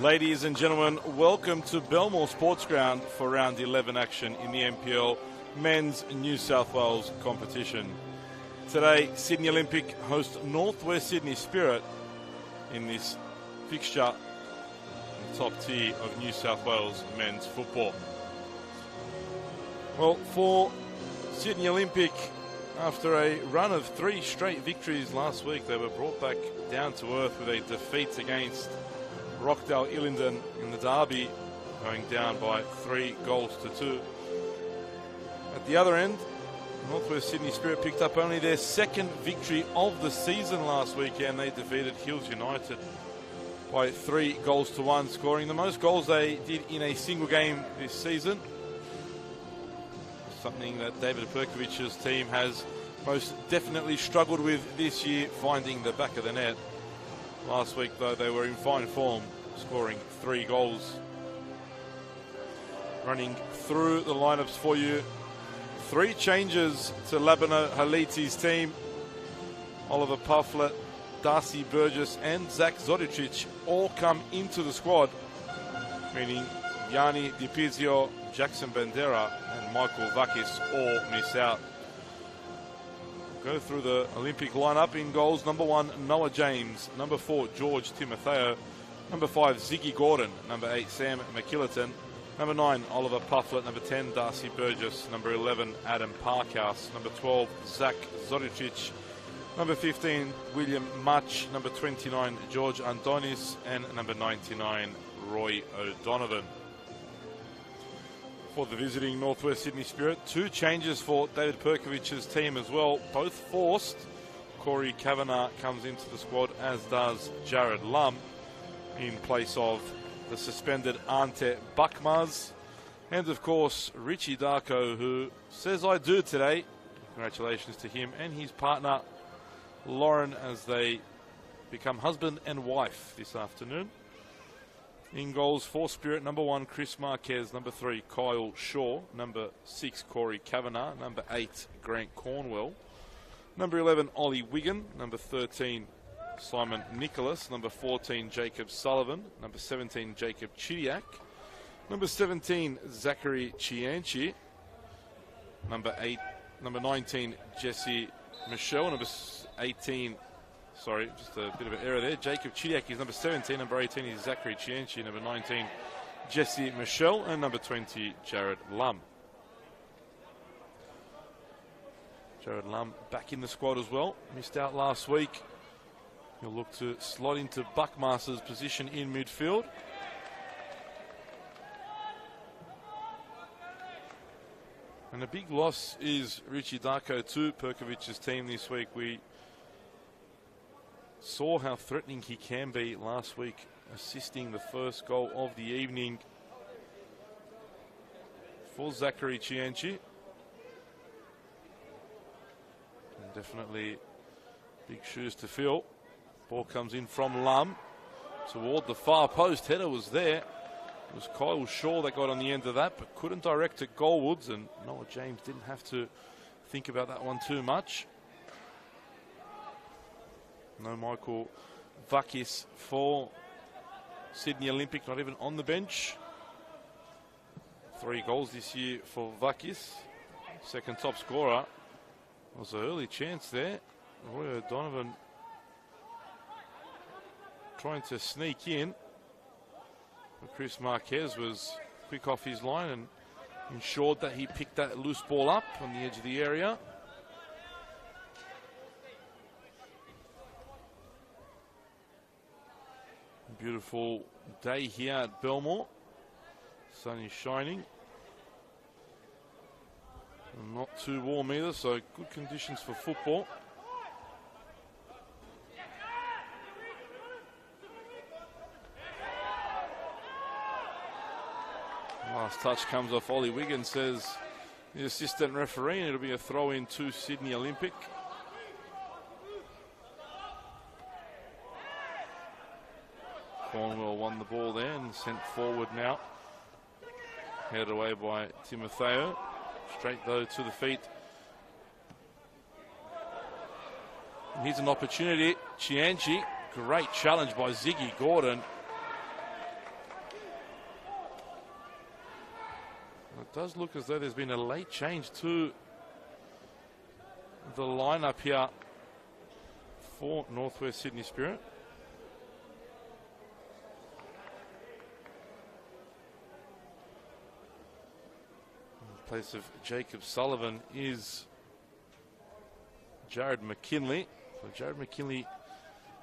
Ladies and gentlemen, welcome to Belmore Sports Ground for round 11 action in the NPL Men's New South Wales competition. Today, Sydney Olympic host Northwest Sydney Spirit in this fixture in the top tier of New South Wales men's football. Well, for Sydney Olympic, after a run of 3 straight victories last week, they were brought back down to earth with a defeat against Rockdale Illingdon in the derby, going down by 3-2. At the other end, Northwest Sydney Spirit picked up only their second victory of the season last weekend. They defeated Hills United by 3-1, scoring the most goals they did in a single game this season. Something that David Perkovic's team has most definitely struggled with this year, finding the back of the net. Last week, though, they were in fine form, scoring 3 goals. Running through the lineups for you. 3 changes to Labano Haliti's team. Oliver Pufflet, Darcy Burgess and Zach Zodicic all come into the squad, meaning Yanni DiPizio, Jackson Bandera and Michael Vakis all miss out. Go through the Olympic lineup. In goals, number 1, Noah James. Number 4, George Timotheo. Number 5, Ziggy Gordon. Number 8, Sam McKillerton. Number 9, Oliver Pufflet. Number 10, Darcy Burgess. Number 11, Adam Parkhouse. Number 12, Zach Zodicic. Number 15, William Much. Number 29, George Andonis. And number 99, Roy O'Donovan. For the visiting Northwest Sydney Spirit, 2 changes for David Perkovic's team as well, both forced. Corey Kavanagh comes into the squad, as does Jared Lum, in place of the suspended Ante Buckmaz. And of course, Richie Darko, who says I do today. Congratulations to him and his partner, Lauren, as they become husband and wife this afternoon. In goals for Spirit, number 1, Chris Marquez. Number 3, Kyle Shaw. Number 6, Corey Kavanagh. Number 8, Grant Cornwell. Number 11, Ollie Wigan. Number 13, Simon Nicholas. Number 14, Jacob Sullivan. Number 17, Jacob Chidiak. Number 17, Zachary Chianchi. Number 19, Jesse Michelle. Number 18, sorry, just a bit of an error there. Jacob Chidiak is number 17. Number 18 is Zachary Chianchi. Number 19, Jesse Michelle. And number 20, Jared Lum. Jared Lum back in the squad as well. Missed out last week. He'll look to slot into Buckmaster's position in midfield. And a big loss is Richie Darko to Perkovic's team this week. We saw how threatening he can be last week, assisting the first goal of the evening for Zachary Chianchi. And definitely big shoes to fill. Ball comes in from Lum toward the far post. Header was there. It was Kyle Shaw that got on the end of that, but couldn't direct it goalwards, and Noah James didn't have to think about that one too much. No Michael Vakis for Sydney Olympic, not even on the bench. 3 goals this year for Vakis. Second top scorer. Was an early chance there. Roy O'Donovan trying to sneak in. But Chris Marquez was quick off his line and ensured that he picked that loose ball up on the edge of the area. Beautiful day here at Belmore. Sun is shining. And not too warm either, so good conditions for football. Last touch comes off Ollie Wiggins, says the assistant referee, and it'll be a throw in to Sydney Olympic. Cornwell won the ball there and sent forward now. Headed away by Timotheo. Straight though to the feet. And here's an opportunity. Chianchi, great challenge by Ziggy Gordon. it does look as though there's been a late change to the lineup here for Northwest Sydney Spirit. In place of Jacob Sullivan is Jared McKinley. So Jared McKinley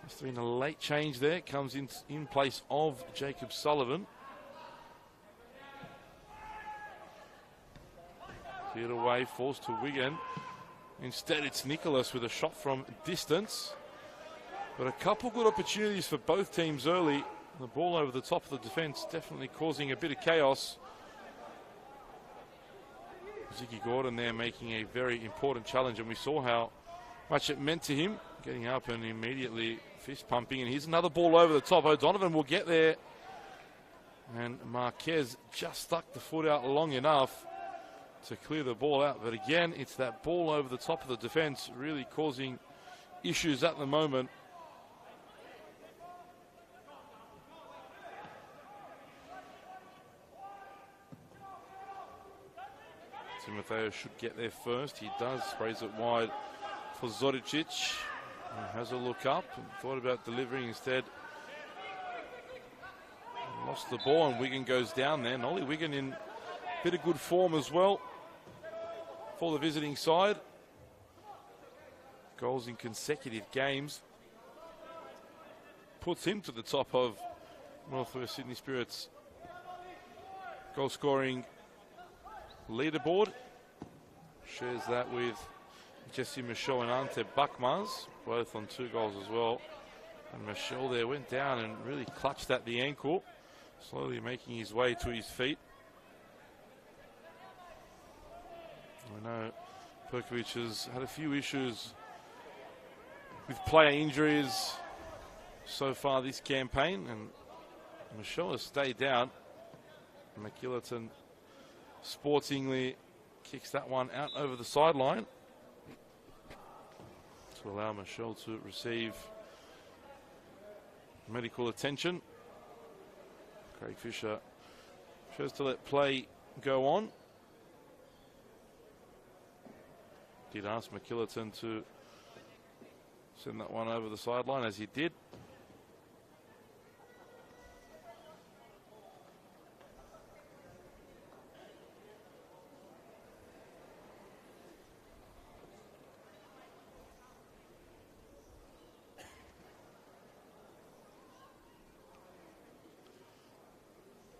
has been a late change there. Comes in place of Jacob Sullivan. Cleared away, forced to Wigan. Instead, it's Nicholas with a shot from distance. But a couple good opportunities for both teams early. The ball over the top of the defence, definitely causing a bit of chaos. Ziggy Gordon there making a very important challenge, and we saw how much it meant to him, getting up and immediately fist pumping. And here's another ball over the top. O'Donovan will get there, and Marquez just stuck the foot out long enough to clear the ball out. But again, it's that ball over the top of the defence really causing issues at the moment. Timotheo should get there first. He does. Sprays it wide for Zoricic. He has a look up and thought about delivering instead. Lost the ball and Wigan goes down there. Nolly Wigan in a bit of good form as well for the visiting side. Goals in consecutive games. Puts him to the top of Northwest Sydney Spirit's goal scoring leaderboard. Shares that with Jesse Michelle and Ante Bakmaz, both on 2 goals as well. And Michelle there went down and really clutched at the ankle, slowly making his way to his feet. I know Perkovic has had a few issues with player injuries so far this campaign, and Michelle has stayed down. McKillerton sportingly kicks that one out over the sideline to allow Michelle to receive medical attention. Craig Fisher chose to let play go on. Did ask McKillerton to send that one over the sideline, as he did.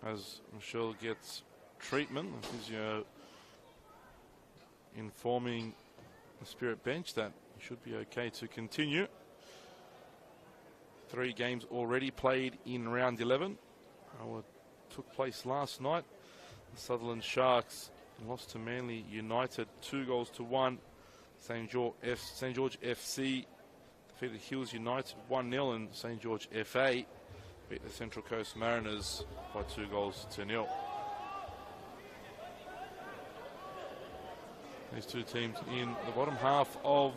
As Michelle gets treatment, the physio informing the Spirit bench that he should be okay to continue. 3 games already played in round 11. What took place last night, the Sutherland Sharks lost to Manly United 2-1. St George FC defeated Hills United 1-0, and St George FA beat the Central Coast Mariners by 2-0. These two teams in the bottom half of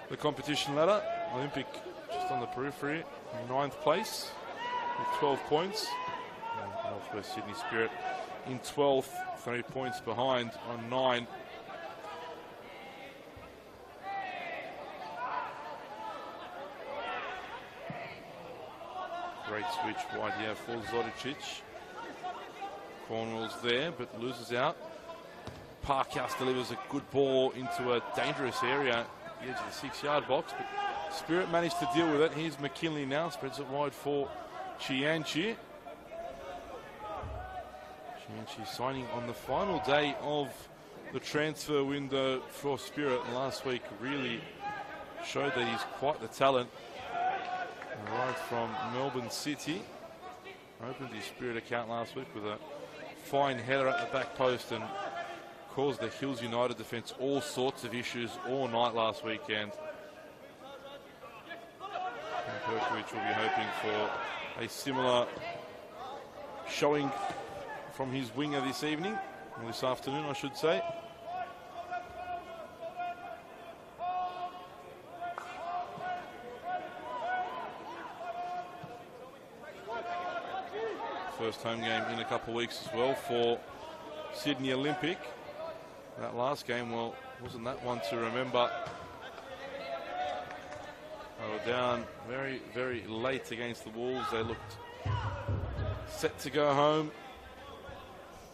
the competition ladder. Olympic just on the periphery, in 9th place with 12 points. And Northwest Sydney Spirit in 12th, 3 points behind on 9. Great switch wide here for Zoricic. Cornwell's there, but loses out. Parkhouse delivers a good ball into a dangerous area, the edge of the 6-yard box, but Spirit managed to deal with it. Here's McKinley now, spreads it wide for Chianchi. Chianchi signing on the final day of the transfer window for Spirit, and last week really showed that he's quite the talent. Arrived from Melbourne City, opened his Spirit account last week with a fine header at the back post and caused the Hills United defence all sorts of issues all night last weekend. And Perkovic will be hoping for a similar showing from his winger this evening, or this afternoon I should say. First home game in a couple of weeks as well for Sydney Olympic. That last game, well, wasn't that one to remember. They were down very, very late against the Wolves. They looked set to go home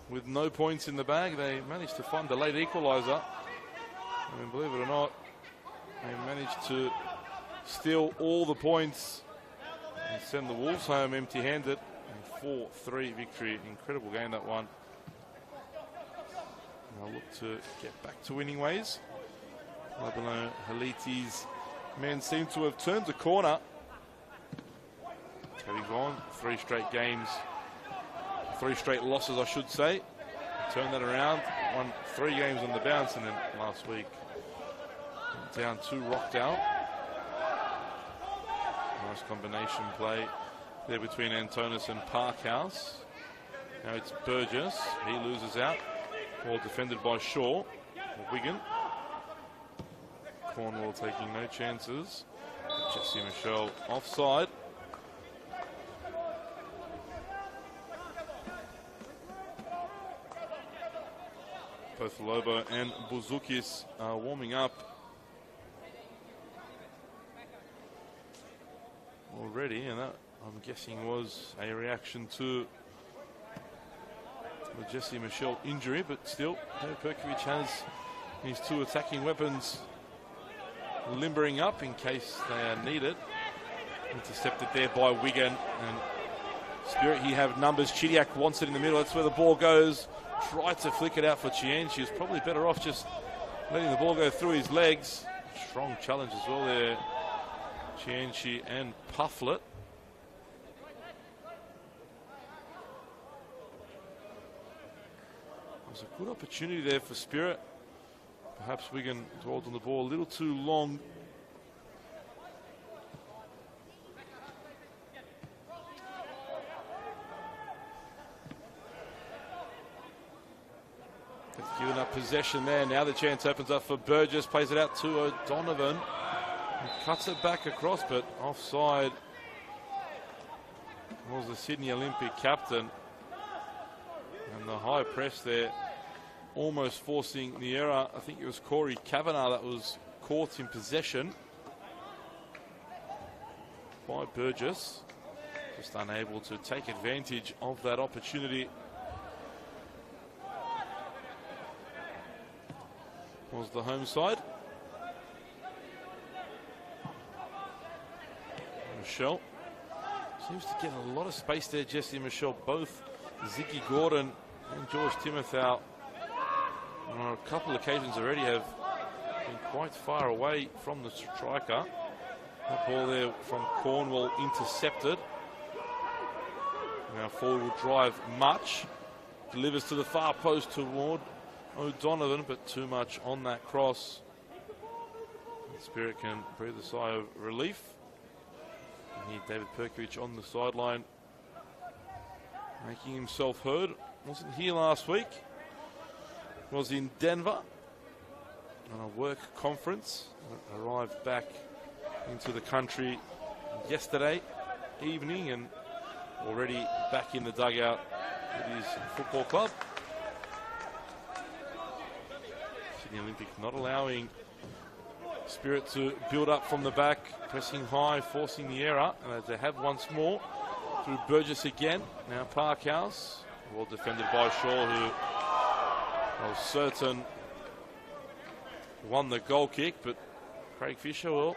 with no points in the bag. They managed to find a late equaliser. And believe it or not, they managed to steal all the points and send the Wolves home empty-handed. 4-3 victory. Incredible game, that one. They'll look to get back to winning ways. Labano Haliti's men seem to have turned the corner, having gone 3 straight games, 3 straight losses, I should say. Turned that around, won 3 games on the bounce, and then last week down to Rockdale. Nice combination play there between Antonis and Parkhouse. Now it's Burgess. He loses out. Well defended by Shaw. Wigan. Cornwall taking no chances. Jesse Michelle offside. Both Lobo and Buzukis are warming up already, and that, I'm guessing, was a reaction to the Jesse Michelle injury, but still, Perkovic has his 2 attacking weapons limbering up in case they are needed. Intercepted there by Wigan, and Spirit, he have numbers. Chidiac wants it in the middle. That's where the ball goes. Tried to flick it out for Chien. She was probably better off just letting the ball go through his legs. Strong challenge as well there. Chienchi and Pufflet. There's a good opportunity there for Spirit. Perhaps Wigan dwelled on the ball a little too long. They've given up possession there. Now the chance opens up for Burgess. Plays it out to O'Donovan. He cuts it back across, but offside was the Sydney Olympic captain. And the high press there, almost forcing the error. I think it was Corey Kavanagh that was caught in possession by Burgess. Just unable to take advantage of that opportunity. Was the home side. Michelle seems to get a lot of space there. Jesse Michelle, both Ziggy Gordon and George Timothou on a couple of occasions already have been quite far away from the striker. That ball there from Cornwall intercepted. Now forward will drive much. Delivers to the far post toward O'Donovan, but too much on that cross. Spirit can breathe a sigh of relief. And here David Perkovic on the sideline, making himself heard. Wasn't here last week. Was in Denver on a work conference. Arrived back into the country yesterday evening and already back in the dugout with his football club. Sydney Olympic not allowing Spirit to build up from the back, pressing high, forcing the error. And they have once more through Burgess again. Now Parkhouse, well defended by Shaw, who was certain won the goal kick, but Craig Fisher, well,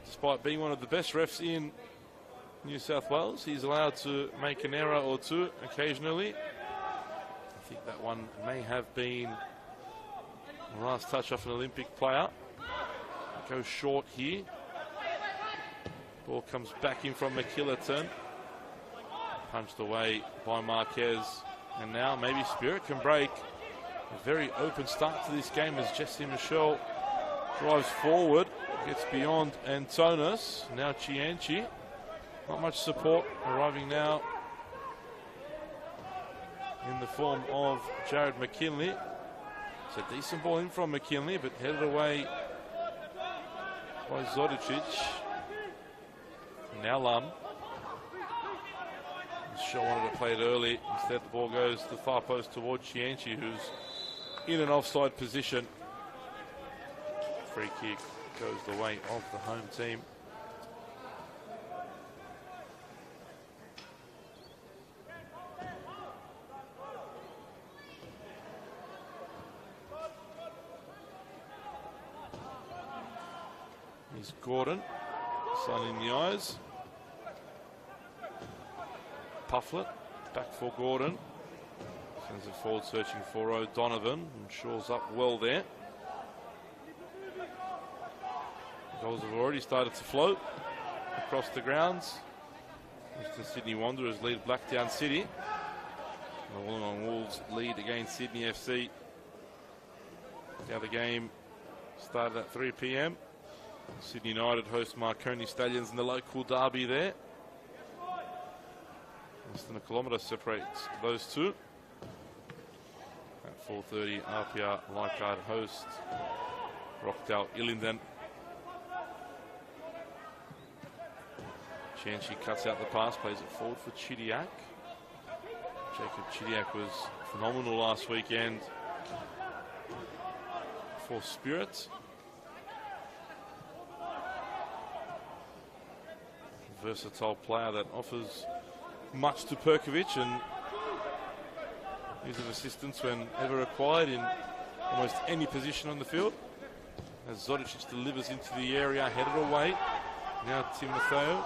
despite being one of the best refs in New South Wales, he's allowed to make an error or two occasionally. I think that one may have been the last touch off an Olympic player. Goes short here. Ball comes back in from McKillerton. Punched away by Marquez. And now maybe Spirit can break. A very open start to this game as Jesse Michelle drives forward. Gets beyond Antonis. Now Chianchi. Not much support arriving now in the form of Jared McKinley. It's a decent ball in from McKinley, but headed away by Zodicic. Now Lum. Shaw wanted to play it early. Instead, the ball goes to the far post towards Chianchi, who's in an offside position. Free kick goes the way of the home team. Here's Gordon, sun in the eyes. Pufflet, back for Gordon. Sends it forward, searching for O'Donovan, and Shaw's up well there. Goals have already started to float across the grounds. Western Sydney Wanderers lead Blacktown City. The Wollongong Wolves lead against Sydney FC. The other game started at 3 p.m. Sydney United host Marconi Stallions in the local derby there. Less than a kilometre separates those two. At 4:30, RPR Leichhardt host Rockdale Illingdon. Chianchi cuts out the pass, plays it forward for Chidiac. Jacob Chidiac was phenomenal last weekend for Spirit. Versatile player that offers much to Perkovic and is of assistance whenever required in almost any position on the field. As Zodicic delivers into the area, headed away. Now Timotheo.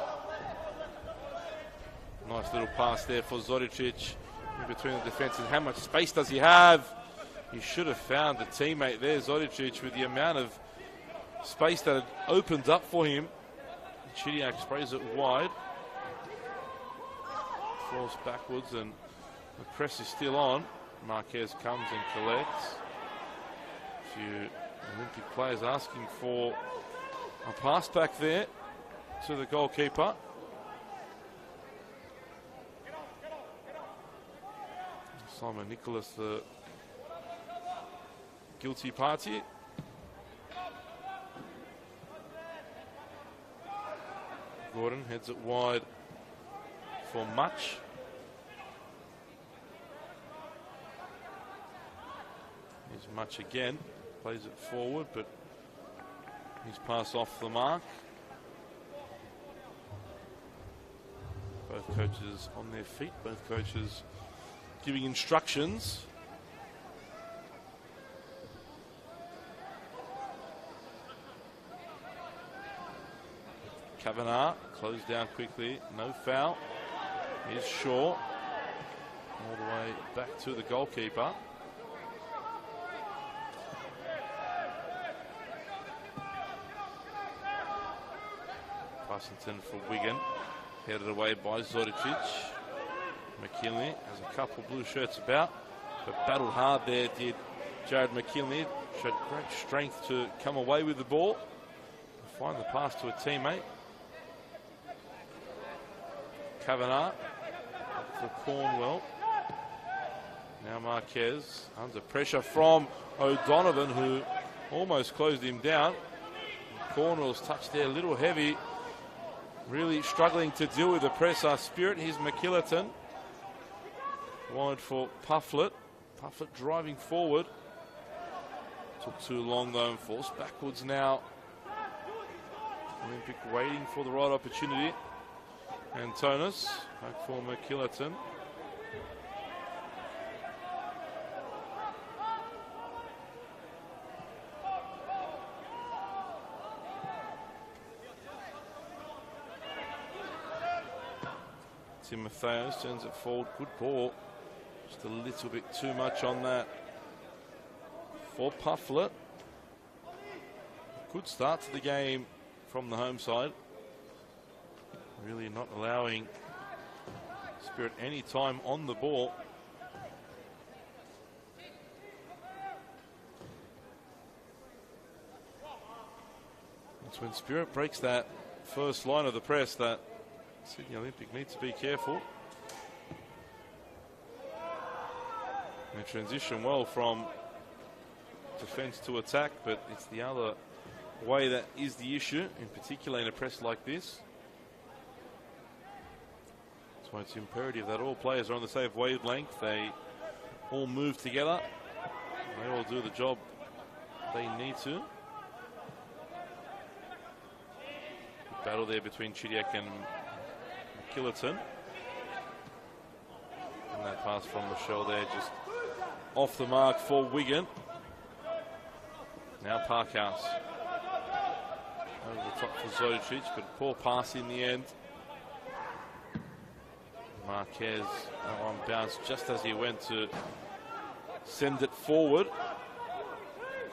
Nice little pass there for Zodicic in between the defence. And how much space does he have? He should have found a teammate there, Zodicic, with the amount of space that had opened up for him. Chidiac sprays it wide. Falls backwards and the press is still on. Marquez comes and collects. A few Olympic players asking for a pass back there to the goalkeeper. Simon Nicholas, the guilty party. Gordon heads it wide for Much. Here's Much again, plays it forward, but he's passed off the mark. Both coaches on their feet, both coaches giving instructions. Kavanagh closed down quickly, no foul. Here's Shaw, all the way back to the goalkeeper. Pass intended for Wigan, headed away by Zodicic. McKinley has a couple blue shirts about, but battled hard there, did Jared McKinley. Showed great strength to come away with the ball and find the pass to a teammate. Kavanagh for Cornwell. Now Marquez under pressure from O'Donovan, who almost closed him down. Cornwell's touch there a little heavy. Really struggling to deal with the press. Spirit. Here's McKillerton. Wide for Pufflet. Pufflet driving forward. Took too long though and forced backwards now. Olympic waiting for the right opportunity. Antonis back for McKillerton. Timotheo sends it forward. Good ball. Just a little bit too much on that for Pufflet. Good start to the game from the home side. Really not allowing Spirit any time on the ball. It's when Spirit breaks that first line of the press that Sydney Olympic needs to be careful. They transition well from defence to attack, but it's the other way that is the issue, in particular in a press like this. So it's imperative that all players are on the same wavelength. They all move together. They all do the job they need to. Battle there between Chidiac and McKillerton. And that pass from Michelle there just off the mark for Wigan. Now Parkhouse. Over the top for Zodicic, but poor pass in the end. Marquez, that one bounced just as he went to send it forward.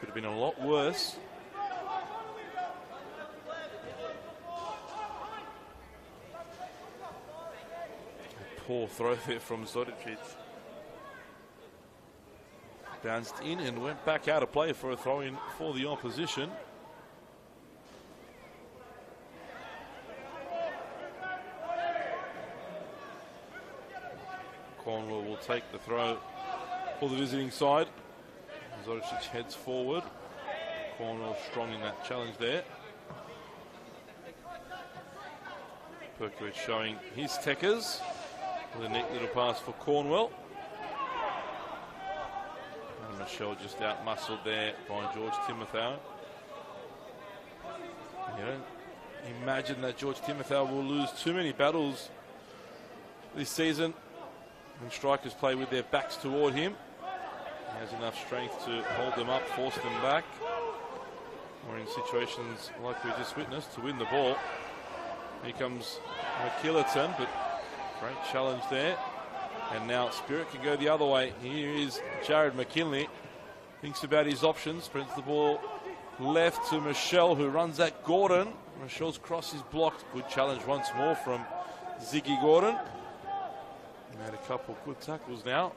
Could have been a lot worse. A poor throw there from Zodicic. Bounced in and went back out of play for a throw-in for the opposition. Cornwall will take the throw for the visiting side. Zodicic heads forward. Cornwall strong in that challenge there. Perkowicz showing his techers with a neat little pass for Cornwell. And Michelle just out-muscled there by George Timotheo. You don't imagine that George Timotheo will lose too many battles this season. And strikers play with their backs toward him. He has enough strength to hold them up, force them back, or in situations like we just witnessed, to win the ball. Here comes McKillerton, but great challenge there. And now Spirit can go the other way. Here is Jared McKinley. Thinks about his options, spreads the ball left to Michelle, who runs at Gordon. Michelle's cross is blocked. Good challenge once more from Ziggy Gordon. Made a couple good tackles now.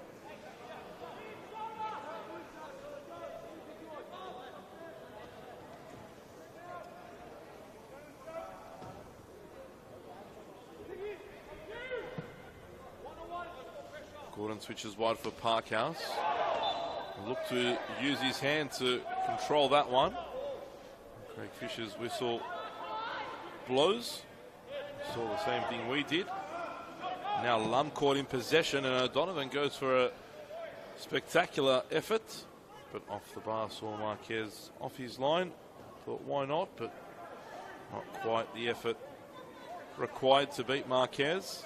Gordon switches wide for Parkhouse. Look to use his hand to control that one. Craig Fisher's whistle blows. Saw the same thing we did. Now Lum caught in possession, and O'Donovan goes for a spectacular effort, but off the bar. Saw Marquez off his line. Thought why not, but not quite the effort required to beat Marquez.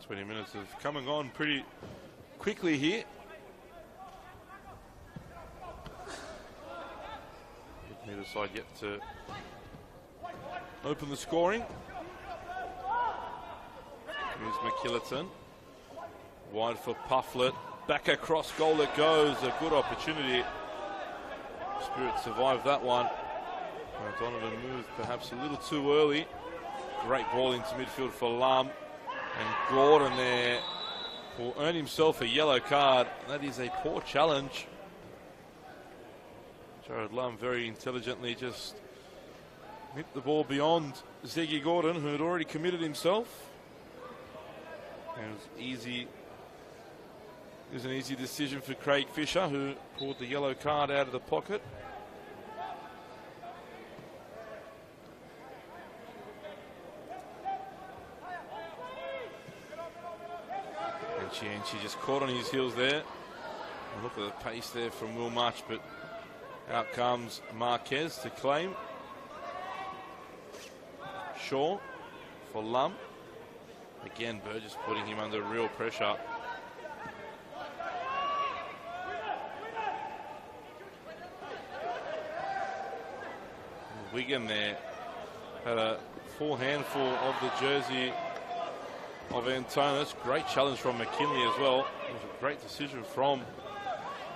"20 minutes have come and gone pretty quickly here. Neither side yet to open the scoring. Here's McKillerton. Wide for Pufflet. Back across goal it goes. A good opportunity. Spirit survived that one. Donovan moved perhaps a little too early. Great ball into midfield for Lum. And Gordon there will earn himself a yellow card. That is a poor challenge. Jared Lum very intelligently just hit the ball beyond Ziggy Gordon, who had already committed himself. And it was an easy decision for Craig Fisher, who pulled the yellow card out of the pocket. And she just caught on his heels there. And look at the pace there from Will March, but out comes Marquez to claim. Shaw for Lum. Again, Burgess putting him under real pressure. Wigan there had a full handful of the jersey of Antonis. Great challenge from McKinley as well. It was a great decision from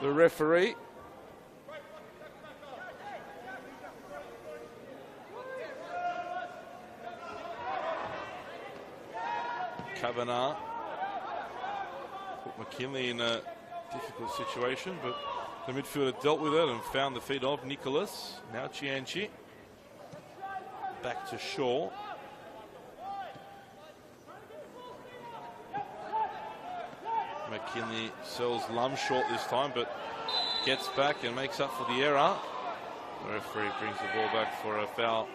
the referee. Kavanagh put McKinley in a difficult situation, but the midfielder dealt with it and found the feet of Nicholas. Now Chianchi. Back to Shaw. McKinley sells Lum short this time, but gets back and makes up for the error. The referee brings the ball back for a foul.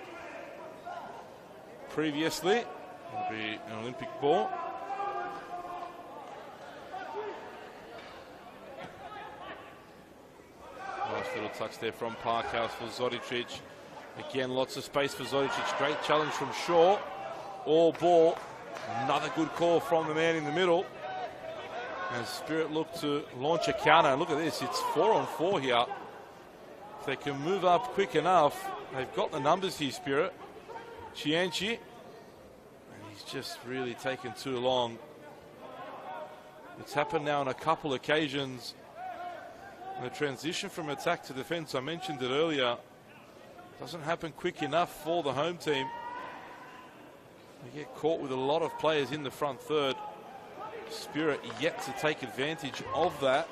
Previously, it'll be an Olympic ball. Nice little touch there from Parkhouse for Zodicic. Again, lots of space for Zodicic. Great challenge from Shaw. All ball. Another good call from the man in the middle. As Spirit look to launch a counter. Look at this, it's 4-on-4 here. If they can move up quick enough, they've got the numbers here, Spirit. Chianchi, and he's just really taken too long. It's happened now on a couple occasions. The transition from attack to defense, I mentioned it earlier, doesn't happen quick enough for the home team. They get caught with a lot of players in the front third. Spirit yet to take advantage of that.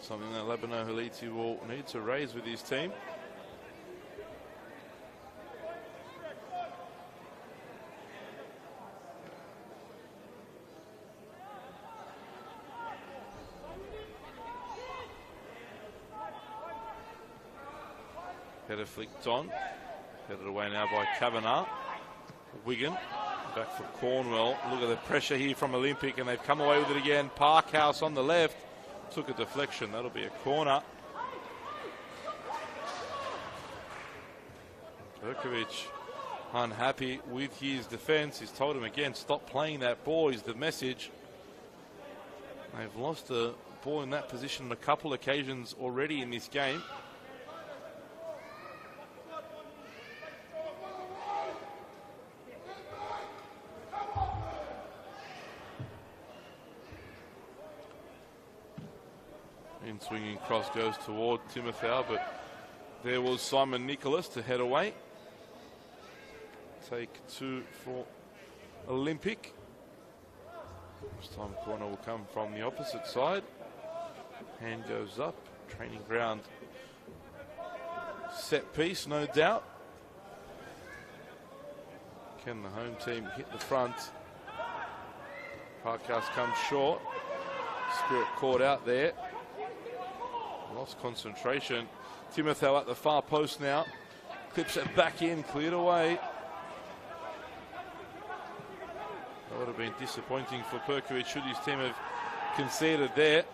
Something that Labano Haliti will need to raise with his team. Header flicked on. Headed away now by Kavanagh. Wigan back for Cornwell. Look at the pressure here from Olympic, and they've come away with it again. Parkhouse on the left. Took a deflection. That'll be a corner. Perkovic unhappy with his defence. He's told him again, stop playing that ball is the message. They've lost a ball in that position on a couple occasions already in this game. Swinging cross goes toward Timotheo, but there was Simon Nicholas to head away. Take two for Olympic. This time corner will come from the opposite side. Hand goes up. Training ground set piece, no doubt. Can the home team hit the front? Parkhouse comes short. Spirit caught out there. Lost concentration. Timotheo at the far post now. Clips it back in, cleared away. That would have been disappointing for Perkovic should his team have conceded there.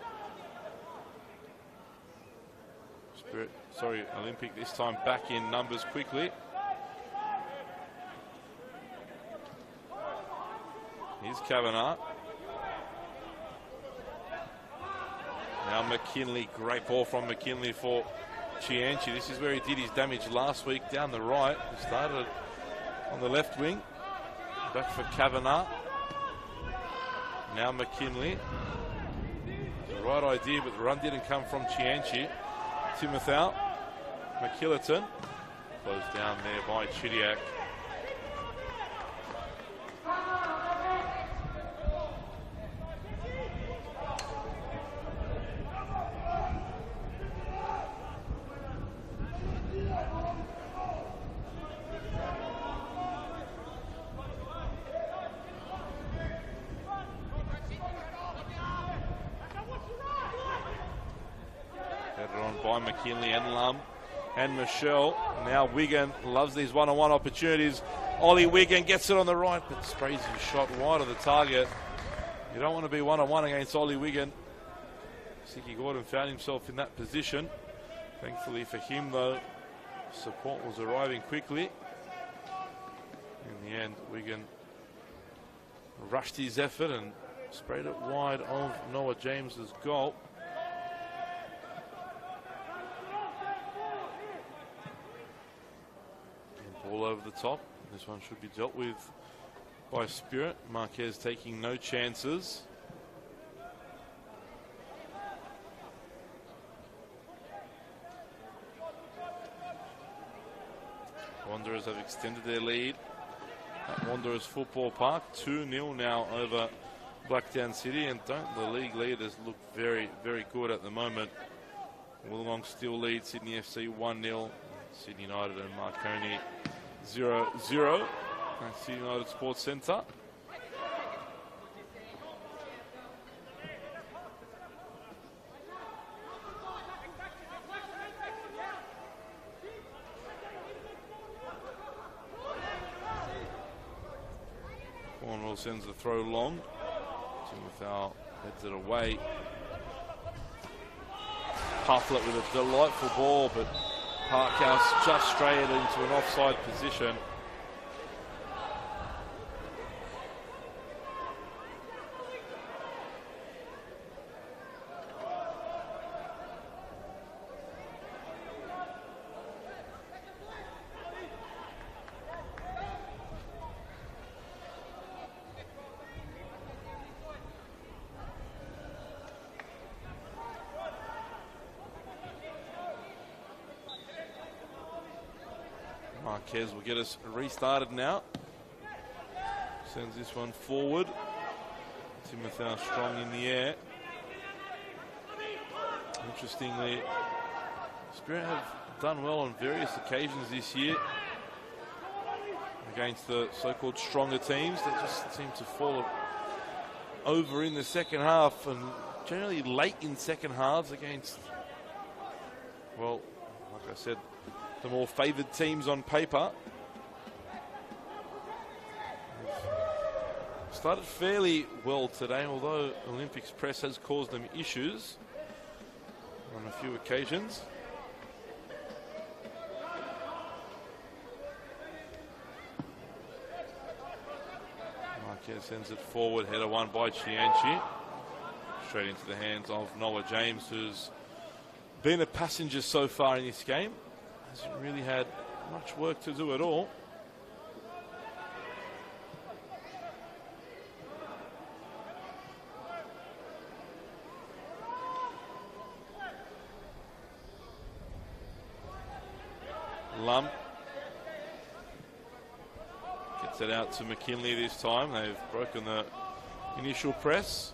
Olympic this time back in numbers quickly. Here's Kavanagh. Now McKinley, great ball from McKinley for Chianchi. This is where he did his damage last week, down the right. He started on the left wing. Back for Kavanagh. Now McKinley. The right idea, but the run didn't come from Chianchi. Timotheo. McKillerton. Closed down there by Chidiac. McKinley and Lum and Michelle. Now Wigan loves these one-on-one opportunities. Ollie Wigan gets it on the right, but sprays his shot wide of the target. You don't want to be one-on-one against Ollie Wigan. Siki Gordon found himself in that position. Thankfully for him, though, support was arriving quickly. In the end, Wigan rushed his effort and sprayed it wide of Noah James's goal. All over the top. This one should be dealt with by Spirit. Marquez taking no chances. Wanderers have extended their lead at Wanderers Football Park. 2-0 now over Blacktown City, and don't the league leaders look very, very good at the moment. Wollongong still lead Sydney FC 1-0. Sydney United and Marconi 0-0 at Sydney United Sports Centre. Cornwall sends the throw long. Timothy heads it away. Pufflet with a delightful ball, but Parkhouse just strayed into an offside position. Marquez will get us restarted now. Sends this one forward. Timotheo strong in the air. Interestingly, Spirit have done well on various occasions this year against the so-called stronger teams that just seem to fall over in the second half, and generally late in second halves against, well, like I said, the more favoured teams on paper. Started fairly well today, although Olympics press has caused them issues on a few occasions. Marquez sends it forward, header one by Chianchi. Straight into the hands of Noah James, who's been a passenger so far in this game. Hasn't really had much work to do at all. Lum gets it out to McKinley this time. They've broken the initial press.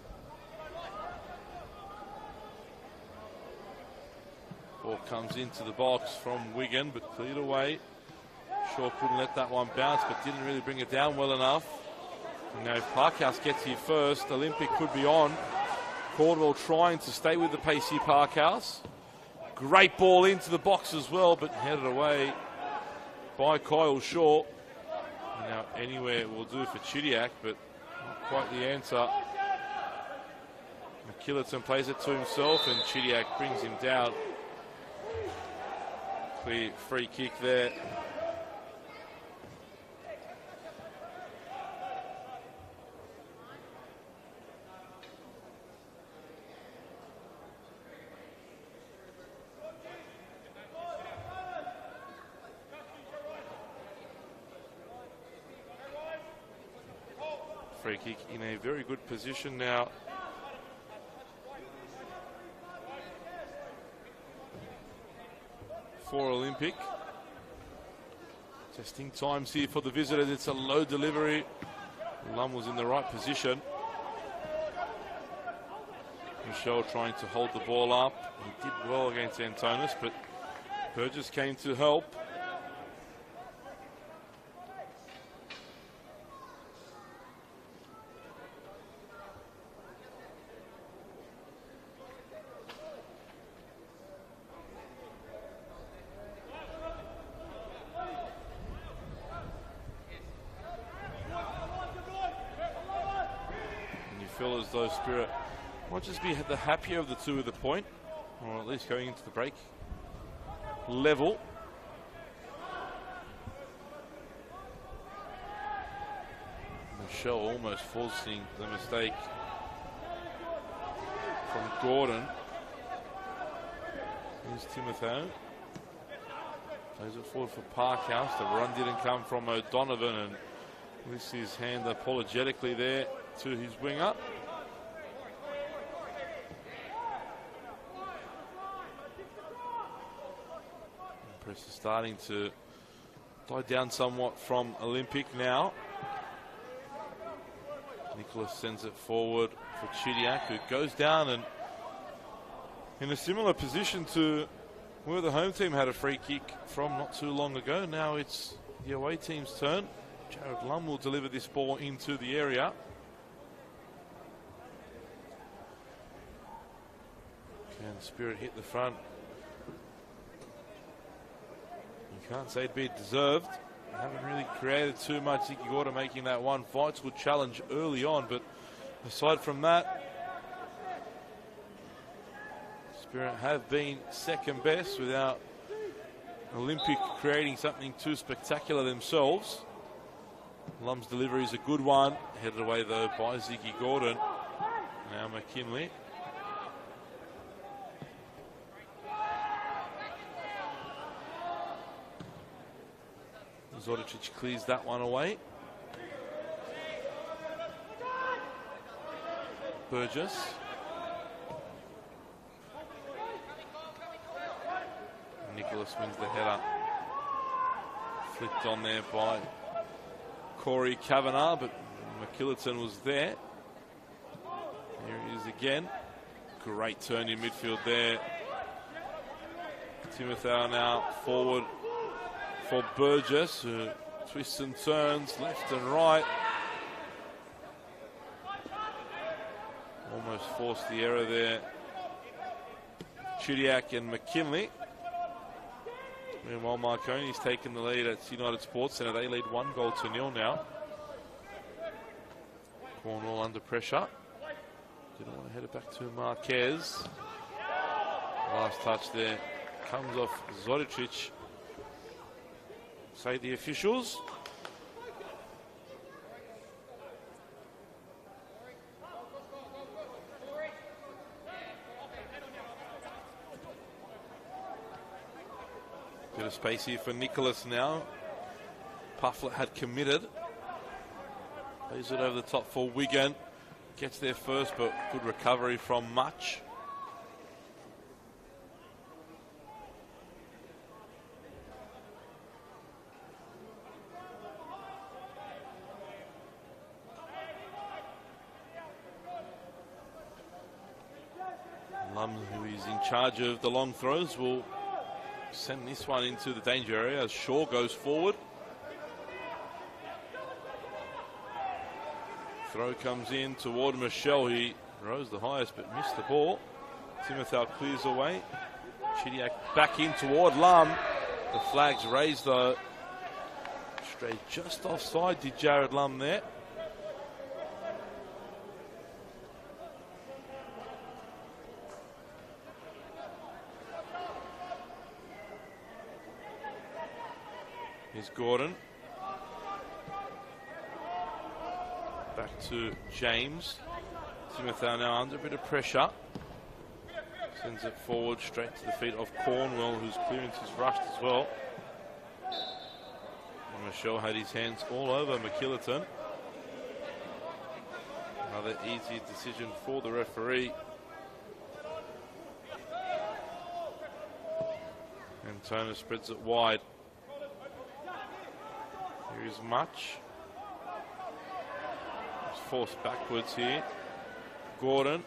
Ball comes into the box from Wigan, but cleared away. Shaw couldn't let that one bounce, but didn't really bring it down well enough. And now if Parkhouse gets here first, Olympic could be on. Caldwell trying to stay with the pacey Parkhouse. Great ball into the box as well, but headed away by Kyle Shaw. And now anywhere will do for Chidiac, but not quite the answer. McKillerton plays it to himself, and Chidiac brings him down. Clear free kick there. Free kick in a very good position now. For Olympic. Testing times here for the visitors. It's a low delivery. Lum was in the right position. Michelle trying to hold the ball up. He did well against Antonis, but Burgess came to help. Feel as though Spirit might just be the happier of the two with the point, or at least going into the break level. Michelle almost forcing the mistake from Gordon. Here's Timotheo. Plays it forward for Parkhouse. The run didn't come from O'Donovan, and lifts his hand apologetically there to his winger. Press is starting to die down somewhat from Olympic now. Nicholas sends it forward for Chidiac, who goes down and in a similar position to Well, the home team had a free kick from not too long ago. Now it's the away team's turn. Jared Lum will deliver this ball into the area. Can Spirit hit the front? You can't say it'd be deserved. They haven't really created too much. Ziggy Gordon making that one fight. Good challenge early on, but aside from that, Spirit have been second best without Olympic creating something too spectacular themselves. Lum's delivery is a good one. Headed away though by Ziggy Gordon. Now McKinley. Zodicic clears that one away. Burgess. Nicholas wins the header. Flicked on there by Corey Kavanagh, but McKillerton was there. Here he is again. Great turn in midfield there. Timotheo now forward for Burgess, who twists and turns left and right. Almost forced the error there. Chudiak and McKinley. Meanwhile, Marconi's taken the lead at United Sports Centre. They lead 1-0 now. Cornwall under pressure. Didn't want to head it back to Marquez. Last touch there comes off Zodicic. Say the officials. Bit of space here for Nicholas now. Pufflet had committed. Plays it over the top for Wigan. Gets there first, but good recovery from Much. Lum, who is in charge of the long throws, will send this one into the danger area as Shaw goes forward. Throw comes in toward Michelle. He rose the highest but missed the ball. Timotheo clears away. Chidiak back in toward Lum. The flag's raised though. Straight just offside did Jared Lum there. Here's Gordon. Back to James. Timotheo now under a bit of pressure. Sends it forward straight to the feet of Cornwell, whose clearance is rushed as well. And Michelle had his hands all over McKillerton. Another easy decision for the referee. And Turner spreads it wide. Here is Much. He's forced backwards here. Gordon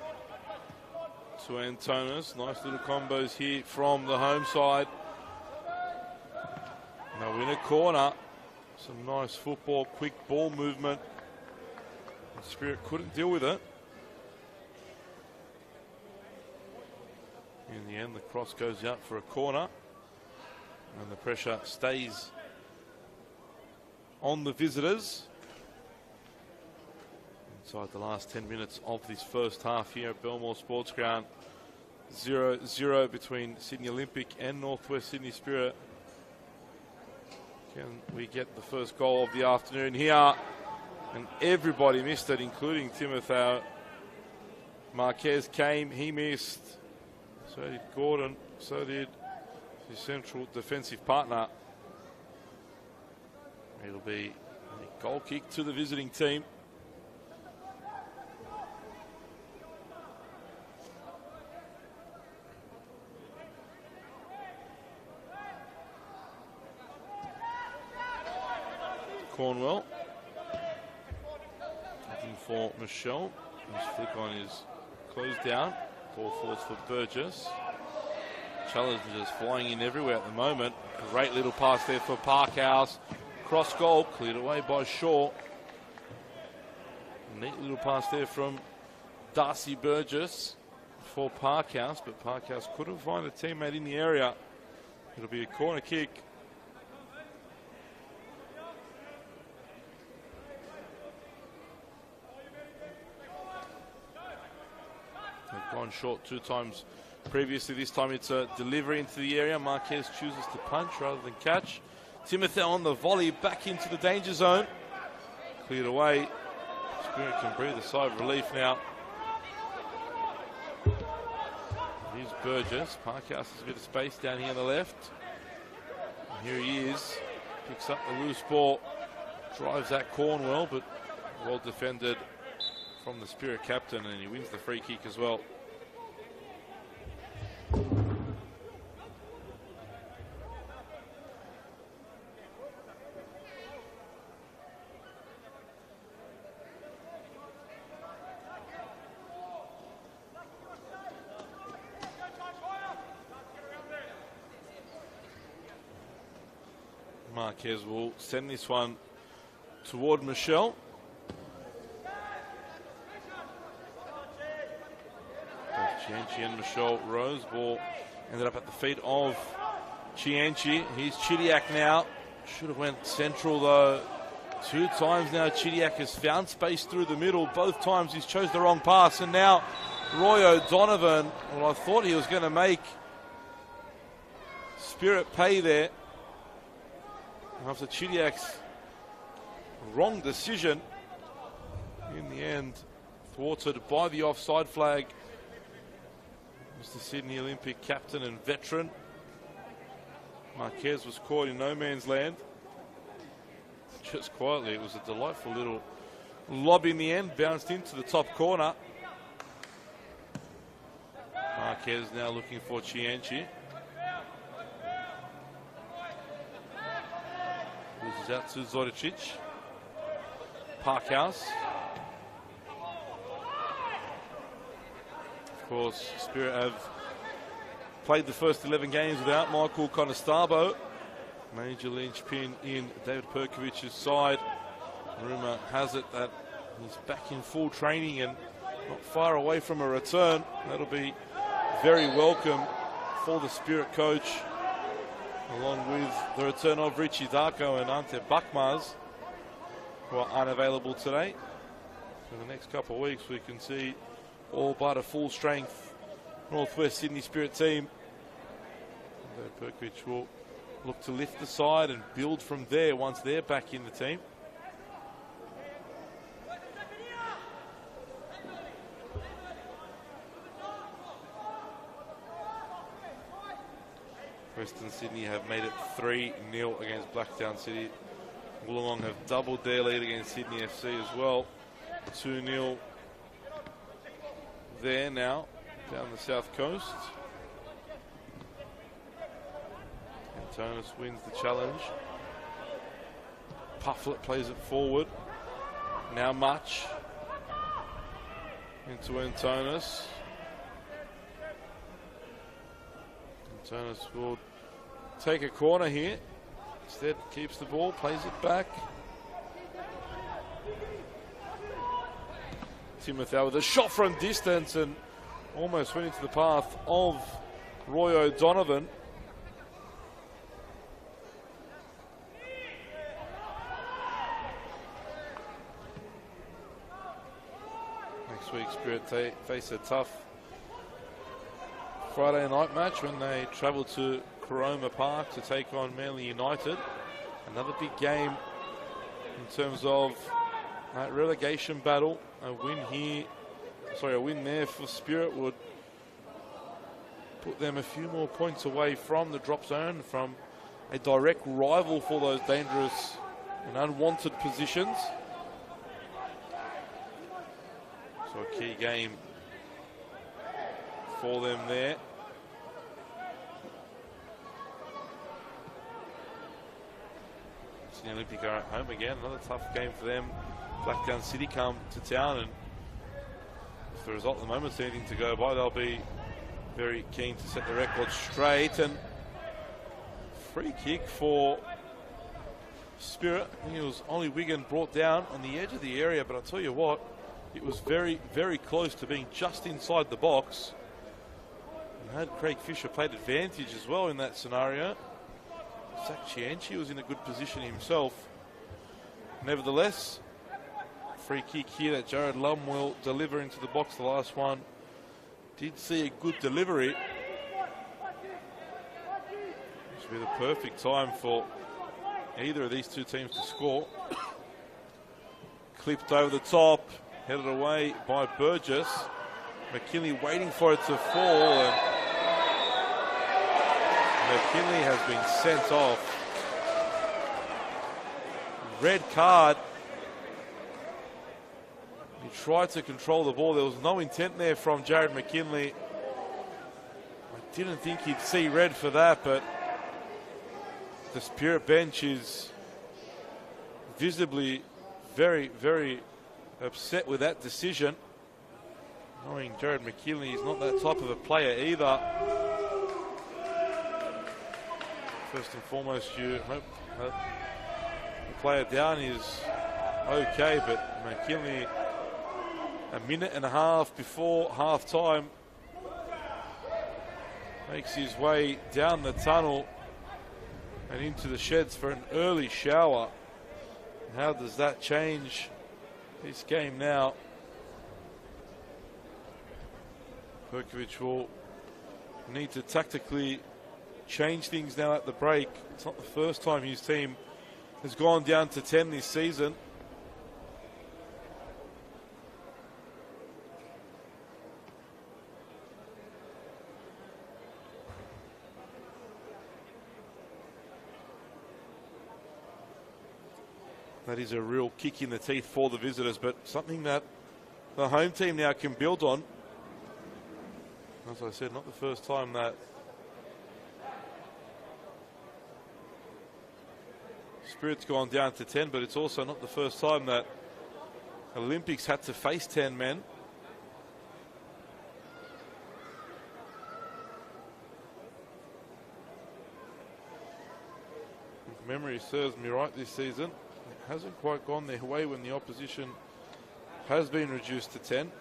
to Antonis. Nice little combos here from the home side. Now in a corner. Some nice football, quick ball movement. And Spirit couldn't deal with it. In the end, the cross goes out for a corner. And the pressure stays on the visitors. Inside the last 10 minutes of this first half here at Belmore Sports Ground. 0-0 between Sydney Olympic and Northwest Sydney Spirit. Can we get the first goal of the afternoon here? And everybody missed it, including Timotheo. Marquez came, he missed. So did Gordon, so did his central defensive partner. It'll be a goal kick to the visiting team. Cornwell. Looking for Michelle. His flick on is closed down. Ball falls for Burgess. Challengers flying in everywhere at the moment. Great little pass there for Parkhouse. Cross goal, cleared away by Shaw. Neat little pass there from Darcy Burgess for Parkhouse, but Parkhouse couldn't find a teammate in the area. It'll be a corner kick. They've gone short 2 times previously. This time it's a delivery into the area. Marquez chooses to punch rather than catch. Timothée on the volley, back into the danger zone. Cleared away. Spirit can breathe a sigh of relief now. Here's Burgess. Parkhouse has a bit of space down here on the left. And here he is. Picks up the loose ball. Drives that Cornwell, but well defended from the Spirit captain, and he wins the free kick as well. Marquez will send this one toward Michelle. Chianchi and Michelle Rose. Ball ended up at the feet of Chianchi. Here's Chidiac now. Should have went central though. 2 times now Chidiac has found space through the middle. Both times he's chose the wrong pass. And now Roy O'Donovan, well, I thought he was going to make Spirit pay there. After Chidiac's wrong decision, in the end, thwarted by the offside flag. Mr. Sydney Olympic captain and veteran. Marquez was caught in no man's land. Just quietly, it was a delightful little lob in the end, bounced into the top corner. Marquez now looking for Chianchi. Loses out to Zoricic. Parkhouse. Of course, Spirit have played the first 11 games without Michael Conestabio. Major linchpin in David Perkovic's side. Rumour has it that he's back in full training and not far away from a return. That'll be very welcome for the Spirit coach, along with the return of Richie Darko and Ante Bakmaz, who are unavailable today. For the next couple of weeks, we can see all but a full-strength Northwest Sydney Spirit team. David Perkovic will look to lift the side and build from there once they're back in the team. Western Sydney have made it 3-0 against Blacktown City. Wollongong have doubled their lead against Sydney FC as well. 2-0 there now, down the south coast. Antonis wins the challenge. Pufflet plays it forward. Now Much into Antonis. Antonis will take a corner here. Instead keeps the ball, plays it back. Timothée with a shot from distance and almost went into the path of Roy O'Donovan. Next week Spirit face a tough Friday night match when they travel to Coroma Park to take on Manly United. Another big game in terms of relegation battle. A win there for Spirit would put them a few more points away from the drop zone, from a direct rival for those dangerous and unwanted positions. So a key game for them there. Sydney Olympic are at home again. Another tough game for them. Blacktown City come to town, and if the result at the moment is anything to go by, they'll be very keen to set the record straight. And free kick for Spirit. I think it was Ollie Wigan brought down on the edge of the area, but I'll tell you what, it was very, very close to being just inside the box. And had Craig Fisher played advantage as well in that scenario, Zach Chianchi was in a good position himself. Nevertheless, free kick here that Jared Lum will deliver into the box. The last one did see a good delivery. This will be the perfect time for either of these two teams to score. Clipped over the top, headed away by Burgess. McKinley waiting for it to fall, and McKinley has been sent off. Red card. He tried to control the ball. There was no intent there from Jared McKinley. I didn't think he'd see red for that, but the Spirit bench is visibly very, very upset with that decision. Knowing Jared McKinley is not that type of a player either. First and foremost, you hope the player down is okay, but McKinley, a minute and a half before half time, makes his way down the tunnel and into the sheds for an early shower. How does that change this game now? Perkovic will need to tactically change things now at the break. It's not the first time his team has gone down to 10 this season. That is a real kick in the teeth for the visitors, but something that the home team now can build on. As I said, not the first time that Spirit's gone down to 10, but it's also not the first time that Olympics had to face 10 men. If memory serves me right this season, it hasn't quite gone their way when the opposition has been reduced to 10.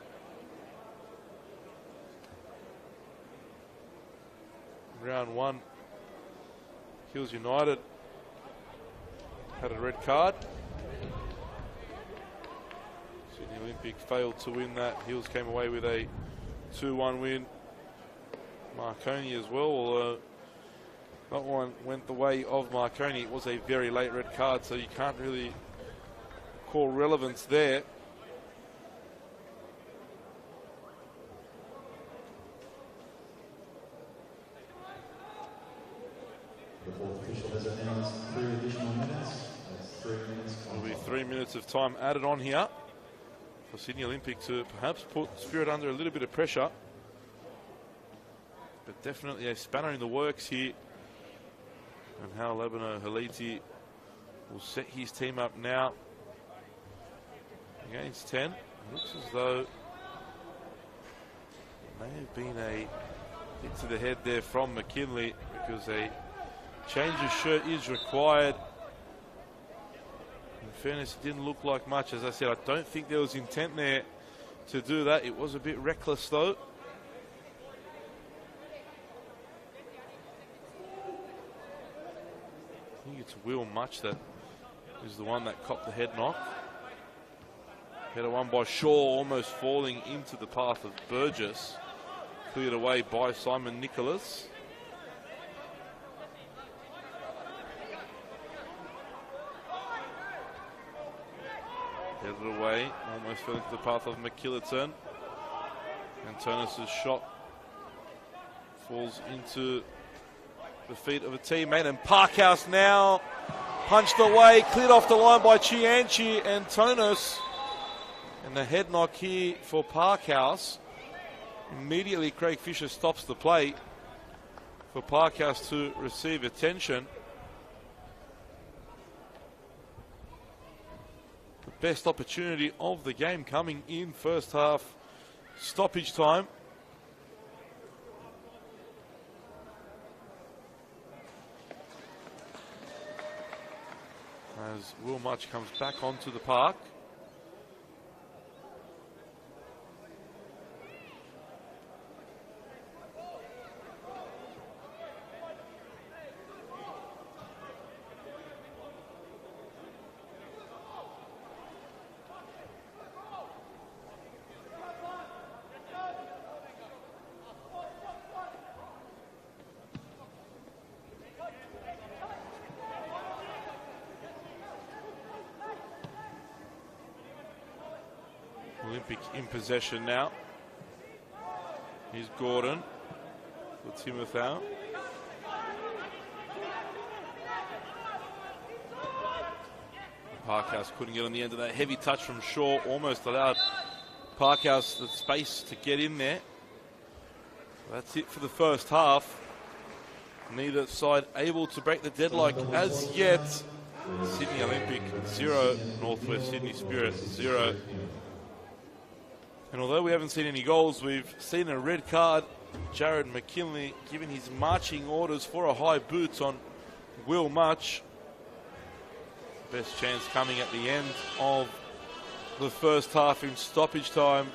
Round one, Hills United had a red card. Sydney Olympic failed to win that. Hills came away with a 2-1 win. Marconi as well, although that one went the way of Marconi. It was a very late red card, so you can't really call relevance there. There'll be 3 minutes of time added on here for Sydney Olympic to perhaps put Spirit under a little bit of pressure. But definitely a spanner in the works here. And how Lebano Haliti will set his team up now against 10. It looks as though may have been a hit to the head there from McKinley, because a change of shirt is required. In fairness, it didn't look like much. As I said, I don't think there was intent there to do that. It was a bit reckless though. I think it's Will Much that is the one that copped the head knock. Header one by Shaw, almost falling into the path of Burgess. Cleared away by Simon Nicholas. Headed away, almost fell into the path of McKillerton. And Turnus' shot falls into the feet of a teammate, and Parkhouse now punched away, cleared off the line by Chianchi and Turnus. And the head knock here for Parkhouse. Immediately Craig Fisher stops the play for Parkhouse to receive attention. The best opportunity of the game coming in first half stoppage time. as Will Much comes back onto the park. Olympic in possession now. Here's Gordon. Puts him without. Parkhouse couldn't get on the end of that. Heavy touch from Shaw almost allowed Parkhouse the space to get in there. That's it for the first half. Neither side able to break the deadlock as yet. Sydney Olympic 0, Northwest Sydney Spirit 0. And although we haven't seen any goals, we've seen a red card. Jared McKinley giving his marching orders for a high boot on Will Much. Best chance coming at the end of the first half in stoppage time,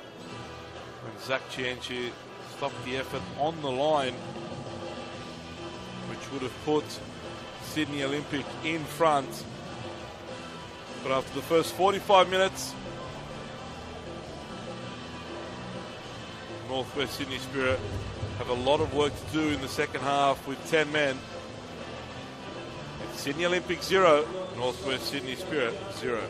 when Zach Chianchi stopped the effort on the line, which would have put Sydney Olympic in front. But after the first 45 minutes, Northwest Sydney Spirit have a lot of work to do in the second half with 10 men. It's Sydney Olympic 0, Northwest Sydney Spirit 0.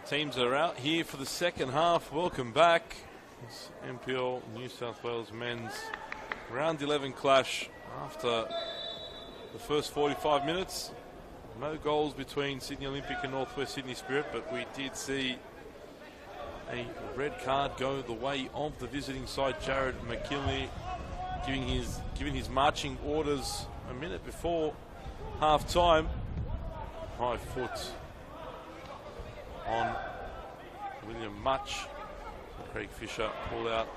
Teams are out here for the second half. Welcome back. It's NPL New South Wales men's round 11 clash after the first 45 minutes. No goals between Sydney Olympic and Northwest Sydney Spirit, but we did see a red card go the way of the visiting side, Jared McKinley, giving his marching orders a minute before half time. High foot on William Much. Craig Fisher pulled out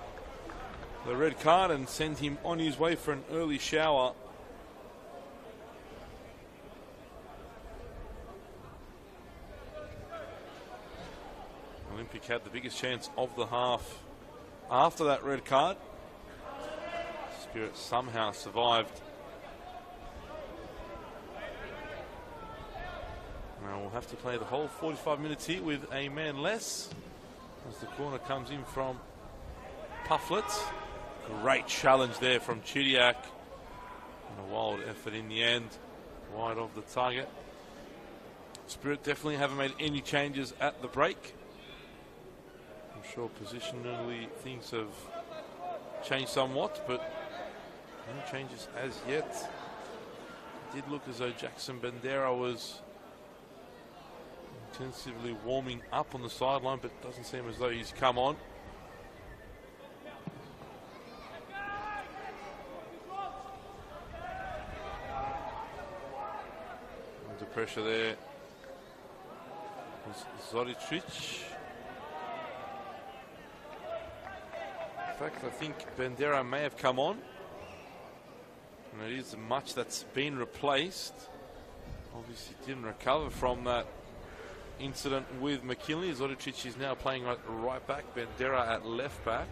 the red card and sent him on his way for an early shower. Olympic had the biggest chance of the half after that red card. Spirit somehow survived. Now we'll have to play the whole 45 minutes here with a man less as the corner comes in from Pufflet. Great challenge there from Chidiac. And a wild effort in the end, wide of the target. Spirit definitely haven't made any changes at the break. I'm sure positionally things have changed somewhat, but no changes as yet. It did look as though Jackson Bandera was intensively warming up on the sideline, but it doesn't seem as though he's come on. Under pressure there was Zoricic. In fact, I think Bandera may have come on. And it is Much that's been replaced. Obviously didn't recover from that incident with McKinley. Zoricic is now playing right back, Bandera at left back.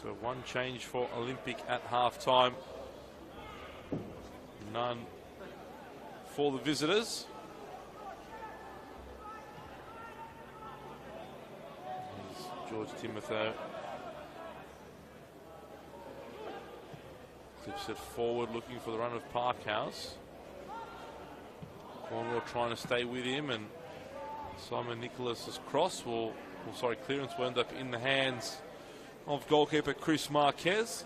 So one change for Olympic at half time. None for the visitors. Here's George Timothy. Clips it forward, looking for the run of Parkhouse. Cornwall trying to stay with him, and Simon Nicholas's clearance will end up in the hands of goalkeeper Chris Marquez.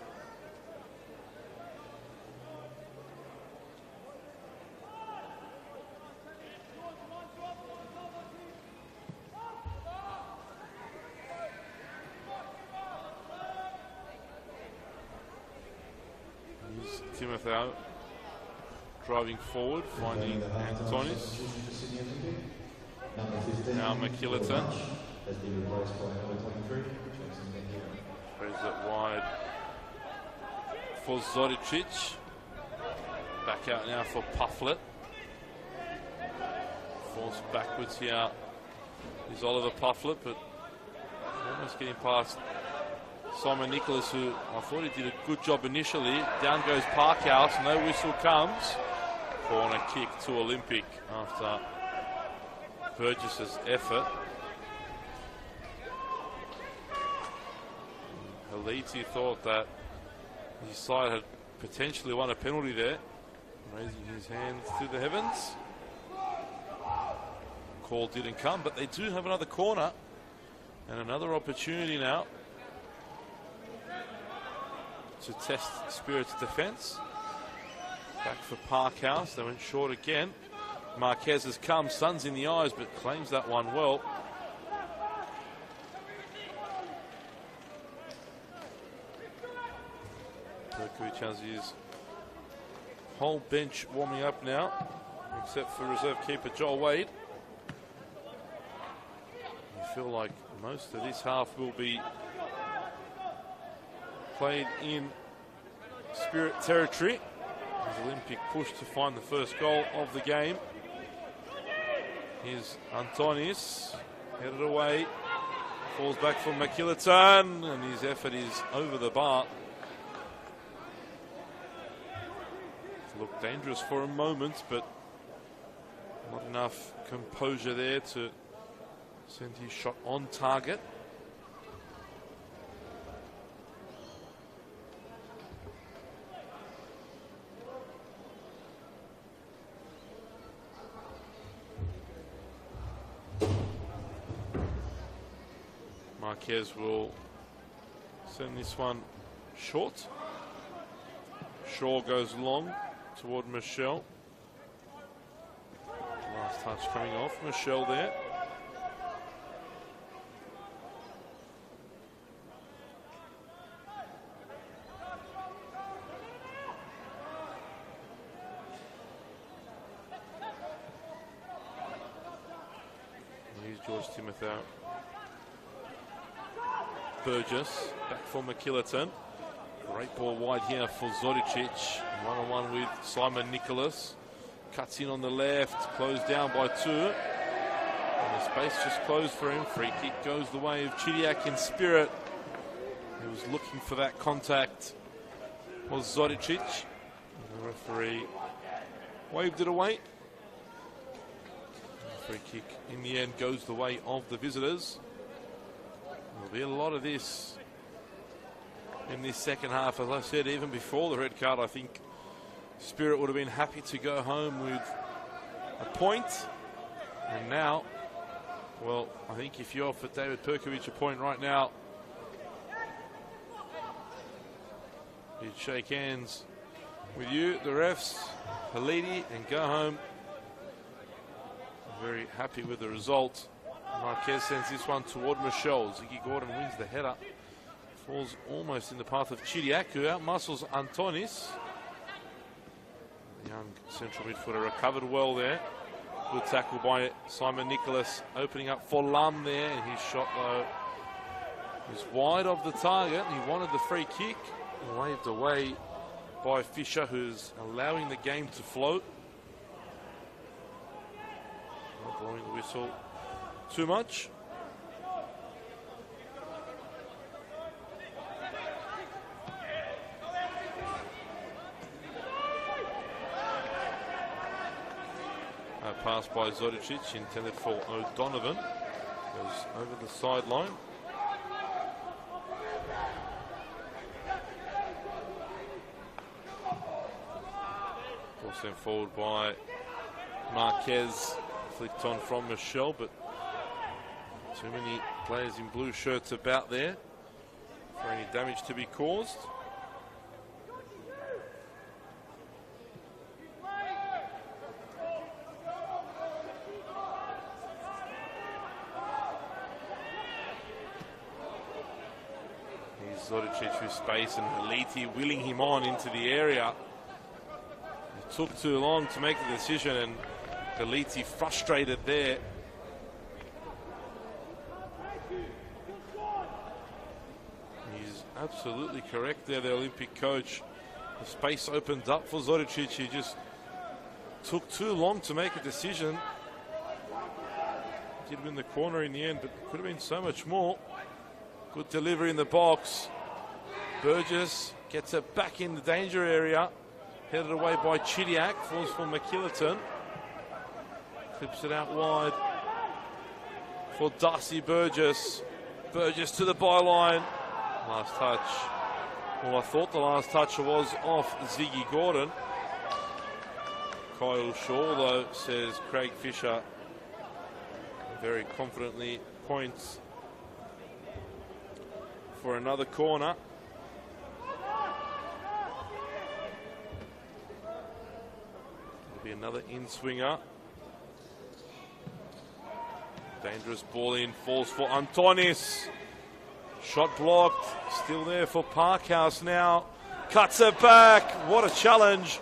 Timothy driving forward, finding Antonis. Now McKillerton. Throws it wide for Zoricic. Back out now for Pufflet. Forced backwards here is Oliver Pufflet, but almost getting past Simon Nicholas, who I thought he did a good job initially. Down goes Parkhouse, no whistle comes. Corner kick to Olympic after Burgess's effort. Haliti thought that his side had potentially won a penalty there, raising his hands to the heavens. Call didn't come, but they do have another corner and another opportunity now to test Spirit's defence. Back for Parkhouse, they went short again. Marquez has come, sun's in the eyes, but claims that one well. Perkovic has his whole bench warming up now, except for reserve keeper Joel Wade. You feel like most of this half will be played in Spirit territory as Olympic push to find the first goal of the game. Here's Antonis, headed away, falls back from McKillerton, and his effort is over the bar. Looked dangerous for a moment, but not enough composure there to send his shot on target. Marquez will send this one short. Shaw goes long toward Michelle. Last touch coming off Michelle there. Here's George Timothy. Burgess back for McKillerton. Great ball wide here for Zodicic. One-on-one with Simon Nicholas. Cuts in on the left, closed down by 2. And the space just closed for him. Free kick goes the way of Chidiac in spirit. He was looking for that contact. Was Zodicic. The referee waved it away. The free kick in the end goes the way of the visitors. There'll be a lot of this in this second half. As I said, even before the red card, I think Spirit would have been happy to go home with a point. And now, well, I think if you offer David Perkovic a point right now, he'd shake hands with you, the refs, Halidi, and go home. Very happy with the result. Marquez sends this one toward Michelle. Ziggy Gordon wins the header. Falls almost in the path of Chidiac, who outmuscles Antonis. The young central midfielder recovered well there. Good tackle by Simon Nicholas, opening up for Lum there. And his shot, though, was wide of the target. He wanted the free kick. Waved away by Fisher, who's allowing the game to float. Not blowing the whistle too much. A pass by Zodicic, intended for O'Donovan. Goes over the sideline. Ball sent forward by Marquez. Flicked on from Michelle, but too many players in blue shirts about there for any damage to be caused. Here's Zodicic with space and Haliti willing him on into the area. It took too long to make the decision, and Haliti frustrated there. He's absolutely correct there, the Olympic coach. The space opened up for Zodicic. He just took too long to make a decision. Did win the corner in the end, but could have been so much more. Good delivery in the box. Burgess gets it back in the danger area. Headed away by Chidiac. Falls for McKillerton. Clips it out wide for Darcy Burgess. Burgess to the byline. Last touch. Well, I thought the last touch was off Ziggy Gordon. Kyle Shaw, though, says Craig Fisher very confidently points for another corner. It'll be another in-swinger. Dangerous ball in, falls for Antonis. Shot blocked, still there for Parkhouse now. Cuts it back, what a challenge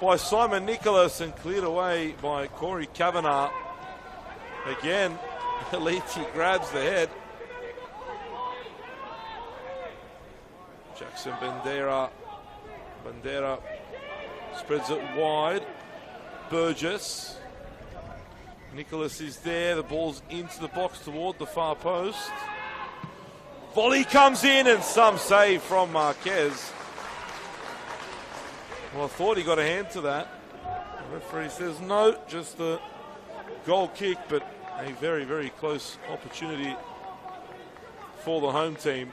by Simon Nicholas, and cleared away by Corey Kavanagh. Again, Haliti grabs the head. Jackson Bandera spreads it wide. Burgess. Nicholas is there, the ball's into the box toward the far post. Volley comes in, and some save from Marquez. Well, I thought he got a hand to that. The referee says no, just the goal kick, but a very, very close opportunity for the home team.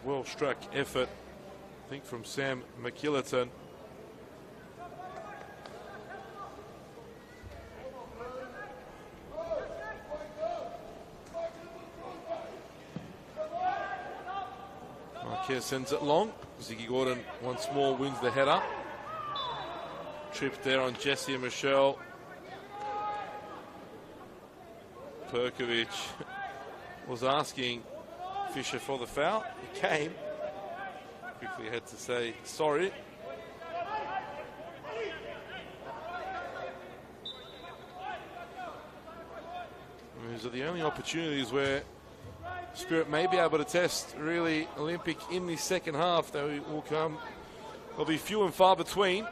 Well struck effort, I think, from Sam McKillerton. Marquez sends it long. Ziggy Gordon once more wins the header. Trip there on Jesse and Michelle. Perkovic was asking Fisher for the foul. He came. Quickly had to say sorry. These are the only opportunities where Spirit may be able to test really Olympic in the second half. They will come. They'll be few and far between.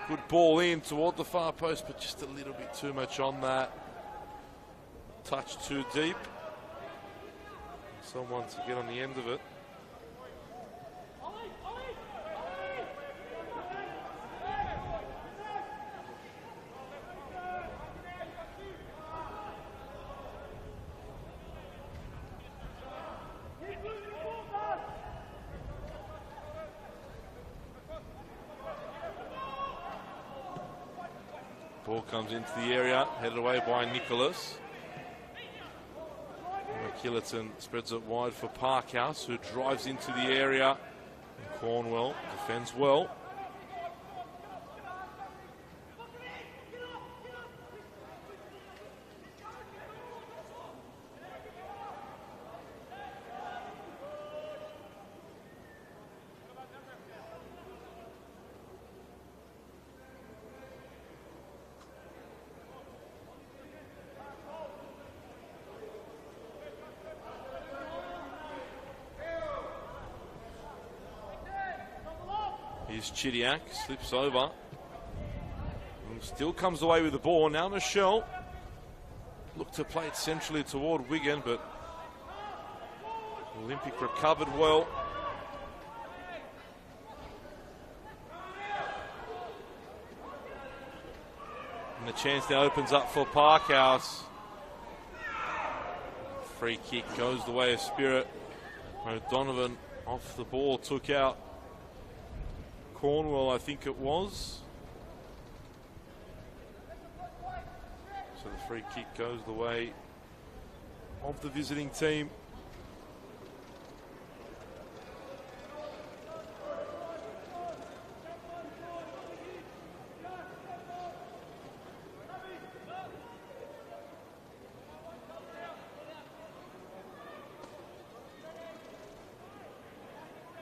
Good ball in toward the far post, but just a little bit too much on that. Touch too deep. Someone to get on the end of it. Ball comes into the area, headed away by Nicholas. Killerton spreads it wide for Parkhouse, who drives into the area. And Cornwell defends well. Here's Chidiac, slips over. And still comes away with the ball. Now Michelle looked to play it centrally toward Wigan, but Olympic recovered well. And the chance now opens up for Parkhouse. Free kick goes the way of Spirit. O'Donovan off the ball, took out Cornwell, I think it was. So the free kick goes the way of the visiting team.